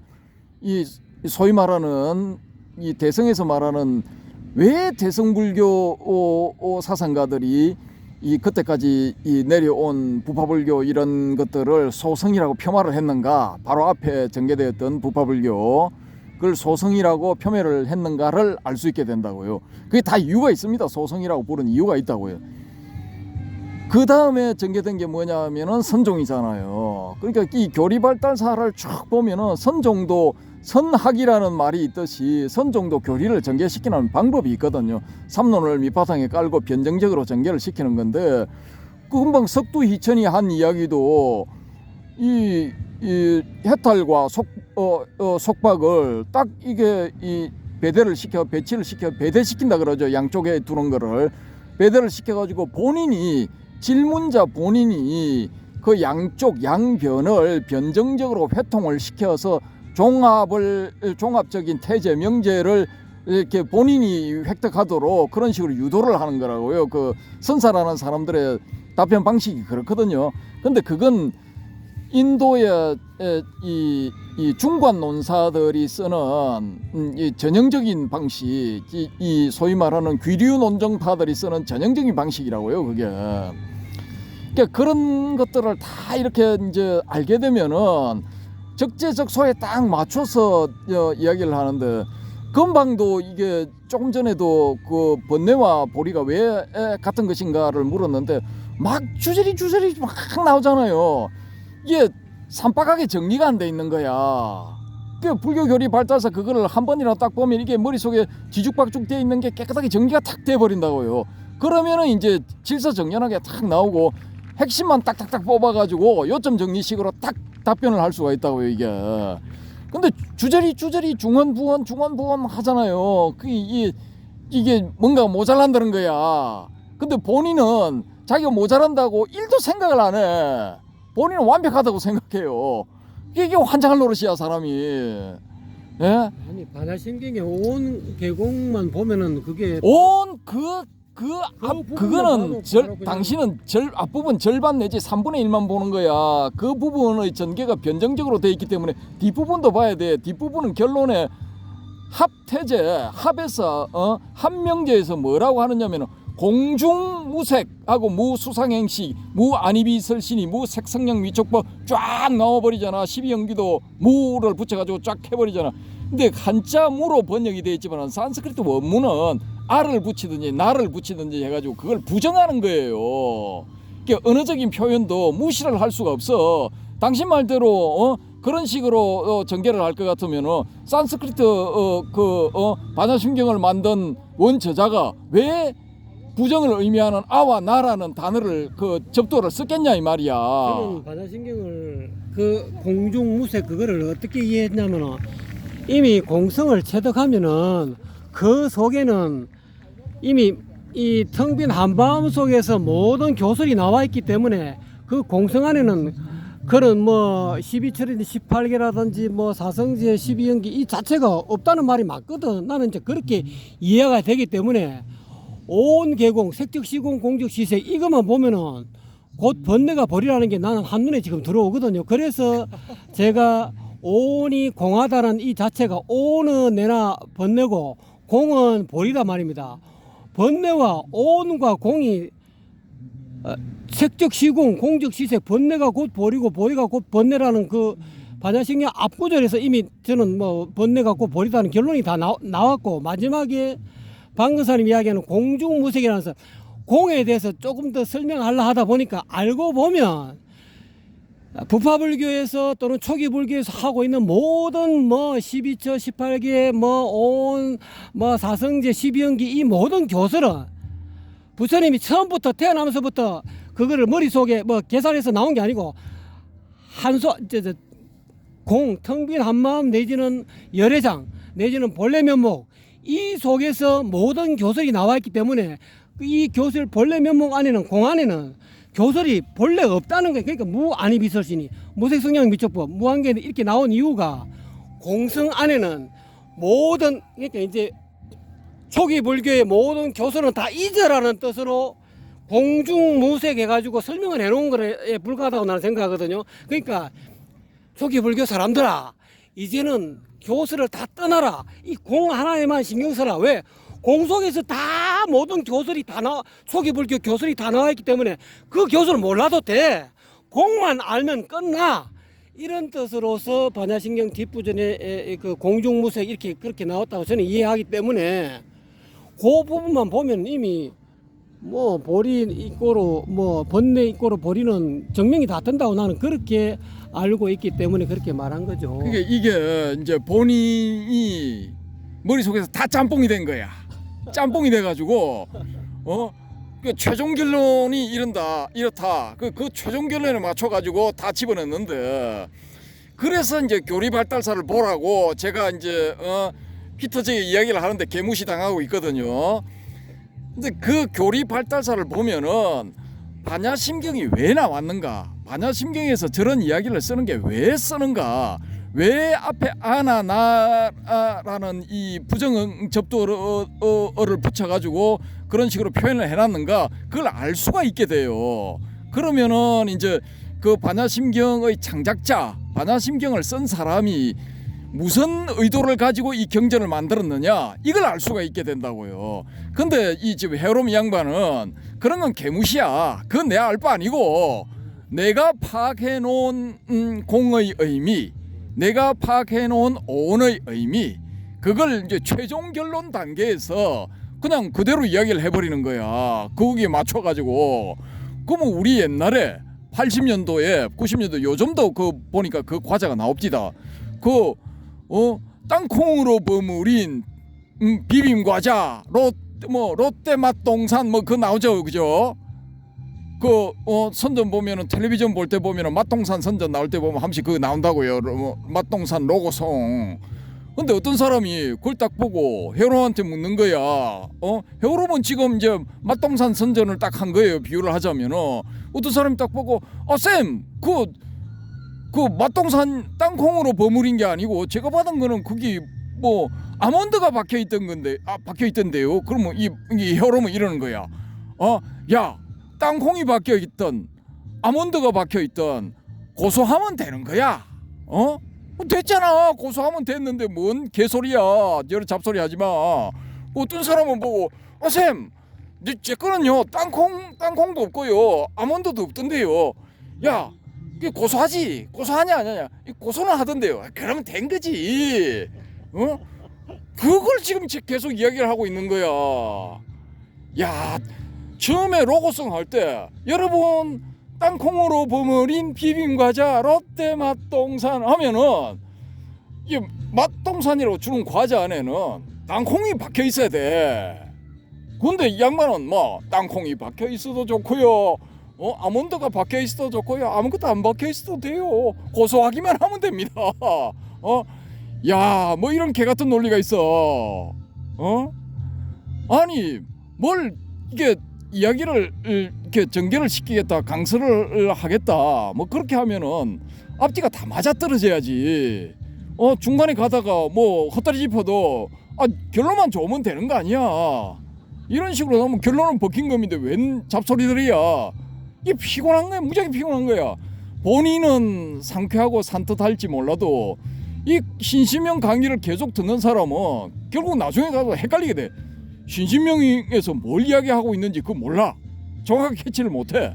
이 소위 말하는 이 대성에서 말하는 왜 대성불교 사상가들이 이 그때까지 이 내려온 부파불교 이런 것들을 소성이라고 폄하를 했는가, 바로 앞에 전개되었던 부파불교 그걸 소성이라고 폄훼를 했는가를 알 수 있게 된다고요. 그게 다 이유가 있습니다. 소성이라고 부른 이유가 있다고요. 그 다음에 전개된 게 뭐냐면은 선종이잖아요. 그러니까 이 교리 발달사를 쭉 보면은 선종도 선학이라는 말이 있듯이 선종도 교리를 전개시키는 방법이 있거든요. 삼론을 밑바탕에 깔고 변정적으로 전개를 시키는 건데 그 금방 석두희천이 한 이야기도 이 해탈과 속박을 딱 이게 이 배치를 시켜 배대시킨다 그러죠. 양쪽에 두는 거를 배대를 시켜가지고 본인이 질문자 본인이 그 양쪽 양변을 변정적으로 회통을 시켜서 종합적인 태제 명제를 이렇게 본인이 획득하도록 그런 식으로 유도를 하는 거라고요. 그 선사라는 사람들의 답변 방식이 그렇거든요. 근데 그건 인도의 이 중관 논사들이 쓰는 이 전형적인 방식, 이 소위 말하는 귀류 논정파들이 쓰는 전형적인 방식이라고요. 그게. 그러니까 그런 것들을 다 이렇게 이제 알게 되면은 적재적소에 딱 맞춰서 이야기를 하는데 금방도 이게 조금 전에도 그 번뇌와 보리가 왜 같은 것인가를 물었는데 막 주저리 막 나오잖아요. 이게 산박하게 정리가 안 돼 있는 거야. 그 불교 교리 발달사 그거를 한 번이라도 딱 보면 이게 머릿속에 뒤죽박죽 돼 있는 게 깨끗하게 정리가 탁 돼 버린다고요. 그러면은 이제 질서정연하게 탁 나오고 핵심만 딱딱딱 뽑아가지고 요점 정리식으로 딱 답변을 할 수가 있다고요, 이게. 근데 주저리 중언부언 하잖아요. 이게 뭔가 모자란다는 거야. 근데 본인은 자기가 모자란다고 1도 생각을 안 해. 본인은 완벽하다고 생각해요. 이게 환장할 노릇이야, 사람이. 예? 아니 반야신경의 온 계곡만 보면은 그게 그거는 당신은 앞부분 절반 내지 3분의 1만 보는 거야. 그 부분의 전개가 변정적으로 돼 있기 때문에 뒷부분도 봐야 돼. 뒷부분은 결론에 합태제, 합에서 합명제에서 뭐라고 하느냐면은 공중무색하고 무수상행시, 무안이비설신이, 무색성령 위촉법 쫙 나와버리잖아. 12연기도 무를 붙여가지고 쫙 해버리잖아. 근데 한자 무로 번역이 되어 있지만 산스크리트 원문은 아를 붙이든지 나를 붙이든지 해가지고 그걸 부정하는 거예요. 그러니까 언어적인 표현도 무시를 할 수가 없어. 당신 말대로 그런 식으로 전개를 할 것 같으면은 산스크리트 반야심경을 만든 원저자가 왜 부정을 의미하는 아와 나라는 단어를 그 접도를 썼겠냐 이 말이야. 저는 반야신경을 그 공중무색 그거를 어떻게 이해했냐면은 이미 공성을 체득하면은 그 속에는 이미 이 텅 빈 한마음 속에서 모든 교설이 나와 있기 때문에 그 공성 안에는 그런 뭐 12철이든지 18개라든지 뭐 사성제 12연기 이 자체가 없다는 말이 맞거든. 나는 이제 그렇게 이해가 되기 때문에 온 계공, 색적시공, 공적시색 이것만 보면은 곧 번뇌가 벌이라는 게 나는 한눈에 지금 들어오거든요. 그래서 제가 온이 공하다는 이 자체가 온은 내나 번뇌고 공은 벌이다 말입니다. 번뇌와 온과 공이 색적시공, 공적시색, 번뇌가 곧 벌이고 벌이가 곧 번뇌라는 그 반야신경 앞구절에서 이미 저는 뭐 번뇌가 곧 벌이다는 결론이 다 나왔고 마지막에 방금사님 이야기하는 공중무색이라는 공에 대해서 조금 더 설명하려 하다 보니까 알고 보면 부파불교에서 또는 초기불교에서 하고 있는 모든 뭐 12처 18개 뭐온 뭐 사성제 12연기 이 모든 교설은 부처님이 처음부터 태어나면서부터 그거를 머릿속에 뭐 계산해서 나온 게 아니고 텅 빈 한마음 내지는 열애장 내지는 본래 면목 이 속에서 모든 교설이 나와 있기 때문에 이 교설 본래 면목 안에는 공 안에는 교설이 본래 없다는 거예요. 그러니까 무안이비설신이 무색성량 미적법 무한계 이렇게 나온 이유가 공성 안에는 모든 그러니까 이제 초기 불교의 모든 교설은 다 잊으라는 뜻으로 공중무색 해가지고 설명을 해놓은 거에 불과하다고 나는 생각하거든요. 그러니까 초기 불교 사람들아 이제는 교설을 다 떠나라. 이 공 하나에만 신경 써라. 왜? 공 속에서 다 모든 교설이 다 나와 초기 불교 교설이 다 나와 있기 때문에 그 교설을 몰라도 돼. 공만 알면 끝나. 이런 뜻으로서 반야신경 뒷부전에 그 공중무색 이렇게 그렇게 나왔다고 저는 이해하기 때문에 그 부분만 보면 이미 뭐 보리 입고로 뭐 번뇌 입고로 보리는 정명이 다 된다고 나는 그렇게 알고 있기 때문에 그렇게 말한 거죠. 그게 이게 이제 본인이 머릿속에서 다 짬뽕이 된 거야. 짬뽕이 돼가지고 그 최종 결론이 이렇다. 그 최종 결론에 맞춰가지고 다 집어넣는데 그래서 이제 교리 발달사를 보라고 제가 이제 피터제의 이야기를 하는데 개무시 당하고 있거든요. 근데 그 교리 발달사를 보면은 반야심경이 왜 나왔는가? 반야심경에서 저런 이야기를 쓰는 게 왜 쓰는가? 왜 앞에 아나나라는 이 부정 접두어를 붙여가지고 그런 식으로 표현을 해놨는가? 그걸 알 수가 있게 돼요. 그러면은 이제 그 반야심경의 창작자, 반야심경을 쓴 사람이 무슨 의도를 가지고 이 경전을 만들었느냐 이걸 알 수가 있게 된다고요. 근데 이 지금 헤어롬 양반은 그런 건 개무시야. 그건 내가 알 바 아니고 내가 파악해 놓은 공의 의미, 내가 파악해 놓은 오온의 의미, 그걸 이제 최종 결론 단계에서 그냥 그대로 이야기를 해버리는 거야. 거기에 맞춰가지고. 그러면 우리 옛날에 80년도에 90년도 요즘도 그 보니까 그 과자가 나옵니다. 그 땅콩으로 버무린 비빔 과자 롯데 맛동산 뭐 그거 나오죠, 그죠? 그 선전 보면은 텔레비전 볼 때 보면은 맛동산 선전 나올 때 보면 한씩 그거 나온다고요. 맛동산 로고송. 근데 어떤 사람이 그걸 딱 보고 헤어롬한테 묻는 거야. 헤어롬은 지금 이제 맛동산 선전을 딱 한 거예요. 비유를 하자면은 어떤 사람이 딱 보고 쌤 그 맛동산 땅콩으로 버무린 게 아니고 제가 받은 거는 거기 뭐 아몬드가 박혀 있던 건데 박혀 있던데요. 그러면 이 헤어롬은 이러는 거야. 야 땅콩이 박혀 있던 아몬드가 박혀 있던 고소하면 되는 거야. 됐잖아. 고소하면 됐는데 뭔 개소리야. 여러 잡소리 하지 마. 어떤 사람은 보고 쌤 제 거는요 땅콩도 없고요 아몬드도 없던데요. 야 이게 고소하지? 고소하냐 안 하냐? 고소는 하던데요. 그러면 된 거지. 그걸 지금 계속 이야기를 하고 있는 거야. 야 처음에 로고송 할 때 여러분 땅콩으로 버무린 비빔과자 롯데 맛동산 하면은 이 맛동산이라고 주는 과자 안에는 땅콩이 박혀 있어야 돼. 근데 이 양반은 뭐 땅콩이 박혀 있어도 좋고요. 아몬드가 박혀 있어도 좋고요. 아무것도 안 박혀 있어도 돼요. 고소하기만 하면 됩니다. 야, 뭐 이런 개 같은 논리가 있어. 아니, 뭘 이게 이야기를 이렇게 전개를 시키겠다, 강설을 하겠다. 뭐 그렇게 하면은 앞뒤가 다 맞아 떨어져야지. 중간에 가다가 뭐 헛다리 짚어도 결론만 좋으면 되는 거 아니야. 이런 식으로 하면 결론은 벗긴 겁니다. 웬 잡소리들이야. 이게 피곤한 거야. 무지하게 피곤한 거야. 본인은 상쾌하고 산뜻할지 몰라도 이 신신명 강의를 계속 듣는 사람은 결국 나중에 가서 헷갈리게 돼. 신신명에서 뭘 이야기하고 있는지 그거 몰라. 정확하게 캐치를 못해.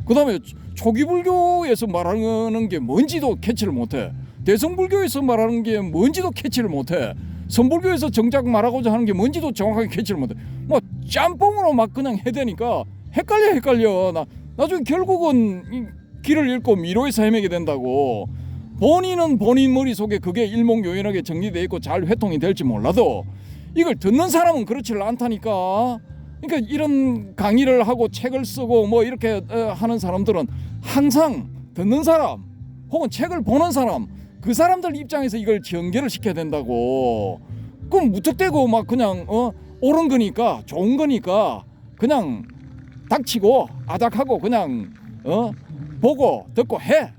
그 다음에 초기불교에서 말하는 게 뭔지도 캐치를 못해. 대성불교에서 말하는 게 뭔지도 캐치를 못해. 선불교에서 정작 말하고자 하는 게 뭔지도 정확하게 캐치를 못해. 뭐 짬뽕으로 막 그냥 해대니까 헷갈려. 나중에 결국은 이 길을 잃고 미로에서 헤매게 된다고. 본인은 본인 머릿속에 그게 일목요연하게 정리되어 있고 잘 회통이 될지 몰라도 이걸 듣는 사람은 그렇지 않다니까. 그러니까 이런 강의를 하고 책을 쓰고 뭐 이렇게 하는 사람들은 항상 듣는 사람 혹은 책을 보는 사람 그 사람들 입장에서 이걸 전개를 시켜야 된다고. 그럼 무턱대고 막 그냥 옳은 거니까 좋은 거니까 그냥 닥치고 아닥하고 그냥 보고 듣고 해.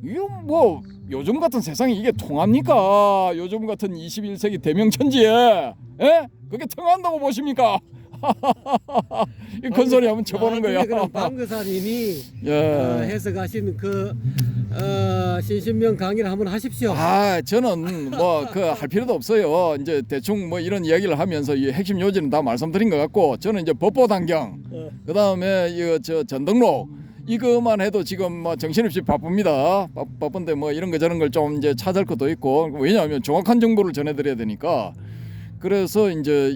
이거 뭐 요즘 같은 세상에 이게 통합니까? 요즘 같은 21세기 대명천지에 그게 통한다고 보십니까? 이 큰소리 한번 쳐보는 거야. 그럼 방교사님이 예. 해석하신 그 신신명 강의를 한번 하십시오. 저는 뭐 그 할 필요도 없어요. 이제 대충 뭐 이런 이야기를 하면서 이 핵심 요지는 다 말씀드린 것 같고 저는 이제 법보단경 그 다음에 저 전등록 이것만 해도 지금 뭐 정신없이 바쁩니다. 바쁜데 뭐 이런 거 저런 걸 좀 이제 찾을 것도 있고 왜냐하면 정확한 정보를 전해드려야 되니까 그래서 이제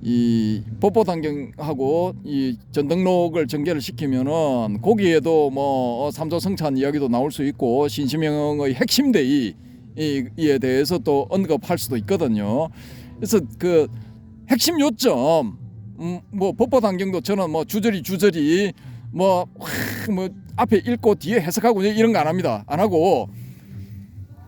이 법보단경하고 이 전등록을 전개를 시키면은 거기에도 뭐 삼조성찬 이야기도 나올 수 있고 신시명의 핵심 대의에 대해서 또 언급할 수도 있거든요. 그래서 그 핵심 요점 뭐 법보단경도 저는 뭐 주저리 뭐 앞에 읽고 뒤에 해석하고 이런 거 안 합니다. 안 하고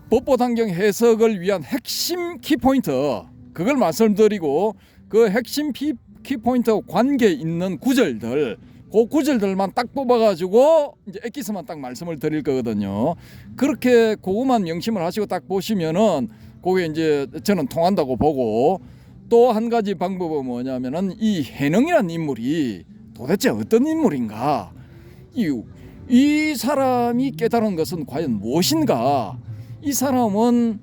법보단경 해석을 위한 핵심 키포인트 그걸 말씀드리고 그 핵심 키포인트와 관계 있는 구절들 그 구절들만 딱 뽑아가지고 이제 엑기스만 딱 말씀을 드릴 거거든요. 그렇게 그것만 명심을 하시고 딱 보시면은 그게 이제 저는 통한다고 보고 또 한 가지 방법은 뭐냐면은 이 해능이라는 인물이 도대체 어떤 인물인가? 이 사람이 깨달은 것은 과연 무엇인가? 이 사람은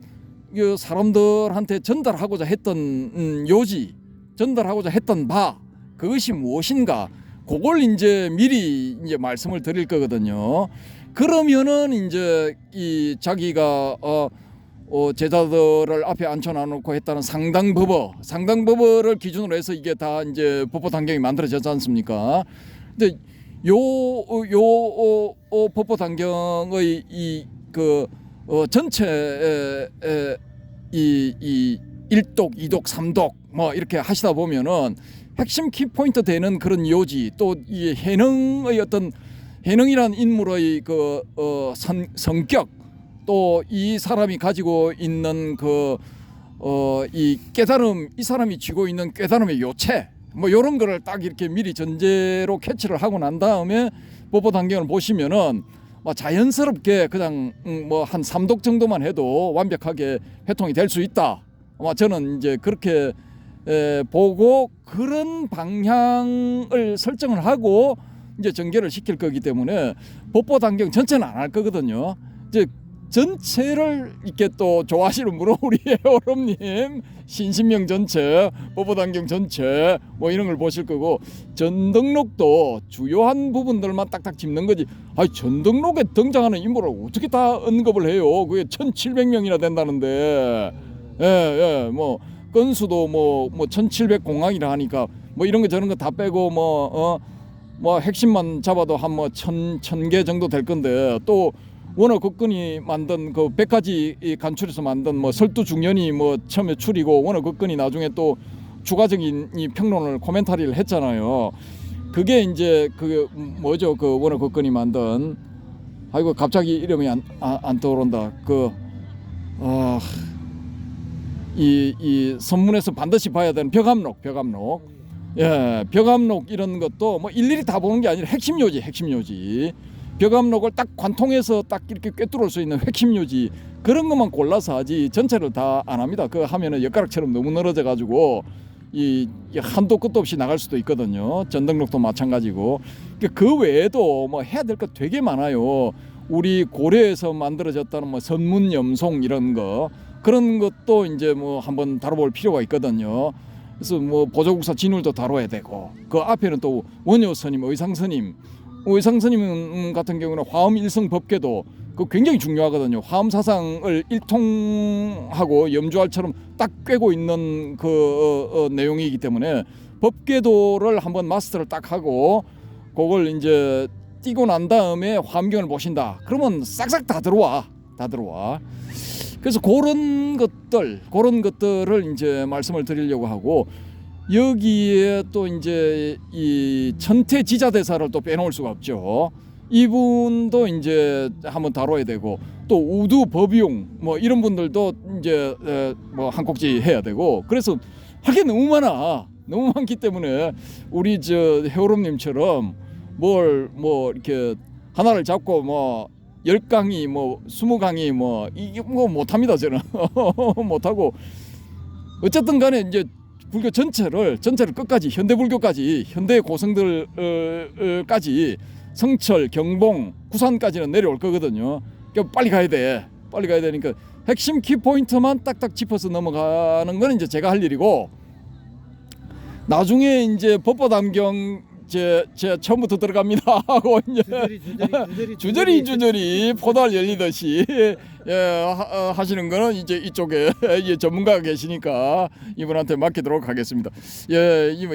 그 사람들한테 전달하고자 했던 요지, 전달하고자 했던 바 그것이 무엇인가? 그걸 이제 미리 이제 말씀을 드릴 거거든요. 그러면은 이제 이 자기가 제자들을 앞에 앉혀놓고 했다는 상당법어를 기준으로 해서 이게 다 이제 법보단경이 만들어졌지 않습니까? 근데 요 법보단경의 전체 이 1독, 2독, 3독 뭐 이렇게 하시다 보면은 핵심 키포인트 되는 그런 요지 또 이 해능의 어떤 해능이라는 인물의 그 성격 또 이 사람이 가지고 있는 이 깨달음 이 사람이 쥐고 있는 깨달음의 요체 뭐 이런 거를 딱 이렇게 미리 전제로 캐치를 하고 난 다음에 법보단경을 보시면은 자연스럽게 그냥 뭐 한 3독 정도만 해도 완벽하게 회통이 될 수 있다. 저는 이제 그렇게 보고 그런 방향을 설정을 하고 이제 전개를 시킬 거기 때문에 법보단경 전체는 안 할 거거든요. 이제 전체를 이렇게 또 좋아하시는 분은 우리 해오름님 신신명 전체, 법보단경 전체 뭐 이런 걸 보실 거고 전등록도 주요한 부분들만 딱딱 짚는 거지. 전등록에 등장하는 인물을 어떻게 다 언급을 해요? 그게 1,700명이나 된다는데, 뭐 건수도 뭐 1,700 공항이라 하니까 뭐 이런 거 저런 거 다 빼고 뭐 핵심만 잡아도 한 뭐 1,000개 정도 될 건데 또 원어극근이 만든 그 100가지 간출해서 만든 뭐 설두중연이 뭐 처음에 출이고 원어극근이 나중에 또 추가적인 이 평론을 코멘타리를 했잖아요. 그게 이제 그 뭐죠? 그 원어극근이 만든 갑자기 이름이 안 떠오른다. 이 선문에서 반드시 봐야 되는 벽암록. 예, 벽암록 이런 것도 뭐 일일이 다 보는 게 아니라 핵심 요지. 벽암록을 딱 관통해서 딱 이렇게 꿰뚫을 수 있는 핵심 요지 그런 것만 골라서 하지 전체를 다 안 합니다. 그거 하면은 엿가락처럼 너무 늘어져 가지고 이 한도 끝도 없이 나갈 수도 있거든요. 전등록도 마찬가지고 그 외에도 뭐 해야 될 것 되게 많아요. 우리 고려에서 만들어졌다는 뭐 선문염송 이런 거 그런 것도 이제 뭐 한번 다뤄볼 필요가 있거든요. 그래서 뭐 보조국사 진울도 다뤄야 되고 그 앞에는 또 원효스님, 의상스님 같은 경우는 화엄 일성 법계도 그 굉장히 중요하거든요. 화엄 사상을 일통하고 염주알처럼 딱 꿰고 있는 그 내용이기 때문에 법계도를 한번 마스터를 딱 하고 그걸 이제 띄고 난 다음에 화엄경을 보신다. 그러면 싹싹 다 들어와. 그래서 그런 것들을 이제 말씀을 드리려고 하고 여기에 또 이제 이 천태 지자대사를 또 빼놓을 수가 없죠. 이분도 이제 한번 다뤄야 되고, 또 우두 법용 뭐 이런 분들도 이제 뭐 한 꼭지 해야 되고, 그래서 할 게 너무 많아. 너무 많기 때문에 우리 저 해오름님처럼 뭘 뭐 이렇게 하나를 잡고 뭐 10강의 뭐 20강의 뭐 이게 뭐 못합니다. 저는 못하고, 어쨌든 간에 이제 불교 전체를 끝까지, 현대 불교까지, 현대 고성들까지 성철, 경봉, 구산까지는 내려올 거거든요. 그러니까 빨리 가야 돼. 빨리 가야 되니까 핵심 키포인트만 딱딱 짚어서 넘어가는 건 이제 제가 할 일이고, 나중에 이제 법보담경 제 처음부터 들어갑니다 하고 이제 주저리 포달 열리듯이 하시는 거는 이제 이쪽에 전문가가 계시니까 이분한테 맡기도록 하겠습니다.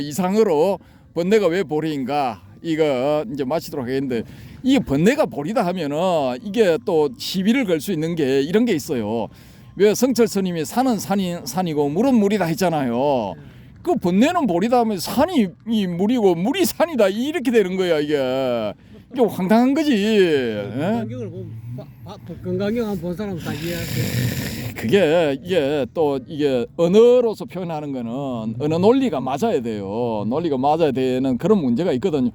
이상으로 번뇌가 왜 보리인가 이거 이제 마치도록 하겠는데, 이게 번뇌가 보리다 하면은 이게 또 시비를 걸 수 있는 게 이런 게 있어요. 왜 성철 스님이 산은 산이고 물은 물이다 했잖아요. 그 번뇌는 보리다 하면 산이 물이고 물이 산이다 이렇게 되는 거야. 이게 황당한 거지. 건강경을 보면 건강경 한번 본 사람 다 이해하세요. 그게 이게 언어로서 표현하는 거는 언어 논리가 맞아야 돼요. 논리가 맞아야 되는 그런 문제가 있거든요.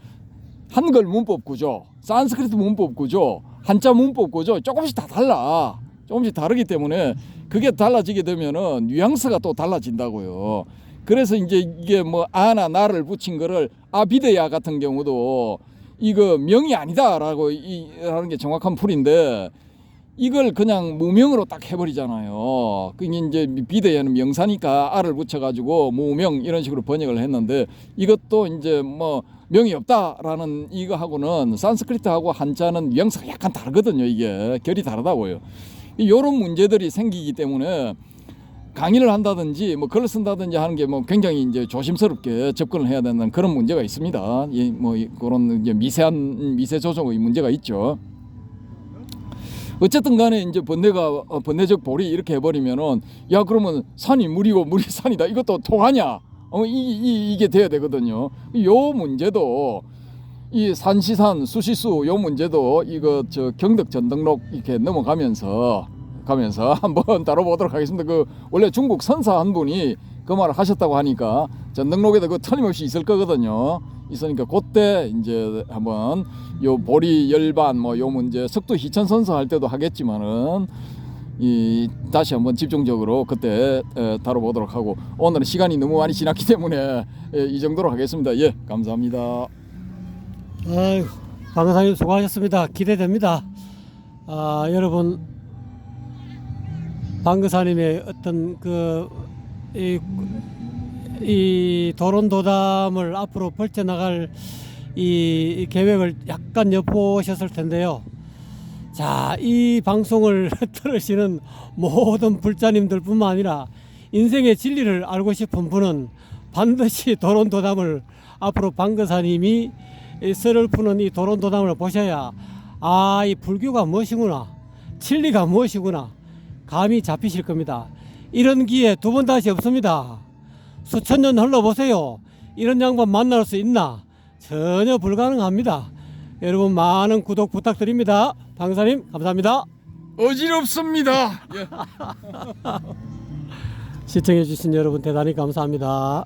한글 문법 구조, 산스크리트 문법 구조, 한자 문법 구조 조금씩 다 달라. 조금씩 다르기 때문에 그게 달라지게 되면은 뉘앙스가 또 달라진다고요. 그래서 이제 이게 뭐 아나 나를 붙인 거를 아비데야 같은 경우도 이거 명이 아니다라고 하는 게 정확한 풀인데, 이걸 그냥 무명으로 딱 해버리잖아요. 그게 이제 비데야는 명사니까 아를 붙여가지고 무명 이런 식으로 번역을 했는데, 이것도 이제 뭐 명이 없다라는 이거하고는 산스크리트하고 한자는 뉘앙스가 약간 다르거든요. 이게 결이 다르다고요. 이런 문제들이 생기기 때문에 강의를 한다든지 뭐 글을 쓴다든지 하는 게 뭐 굉장히 이제 조심스럽게 접근을 해야 되는 그런 문제가 있습니다. 뭐 그런 이제 미세 조정의 문제가 있죠. 어쨌든 간에 이제 번뇌적 보리 이렇게 해버리면은, 야 그러면 산이 물이고 물이 산이다 이것도 통하냐? 이게 돼야 되거든요. 요 문제도 이 산시산 수시수 요 문제도 이거 저 경덕 전등록 이렇게 넘어가면서 한번 다뤄보도록 하겠습니다. 그 원래 중국 선사 한 분이 그 말을 하셨다고 하니까 전등록에도 그 틀림없이 있을 거거든요. 있으니까 그때 이제 한번 요 보리 열반 뭐 요 문제 석도 희천 선사 할 때도 하겠지만은 다시 한번 집중적으로 그때 다뤄보도록 하고, 오늘은 시간이 너무 많이 지났기 때문에 이 정도로 하겠습니다. 예, 감사합니다. 방사님 수고하셨습니다. 기대됩니다. 여러분, 방거사님의 어떤 이 도론도담을 앞으로 펼쳐나갈 이 계획을 약간 엿보셨을 텐데요. 자, 이 방송을 들으시는 모든 불자님들 뿐만 아니라 인생의 진리를 알고 싶은 분은 반드시 도론도담을 앞으로 방거사님이 썰을 푸는 이 도론도담을 보셔야 이 불교가 무엇이구나, 진리가 무엇이구나 감이 잡히실 겁니다. 이런 기회 두 번 다시 없습니다. 수천 년 흘러보세요. 이런 양반 만날 수 있나? 전혀 불가능합니다. 여러분 많은 구독 부탁드립니다. 방사님 감사합니다. 어지럽습니다. 시청해 주신 여러분 대단히 감사합니다.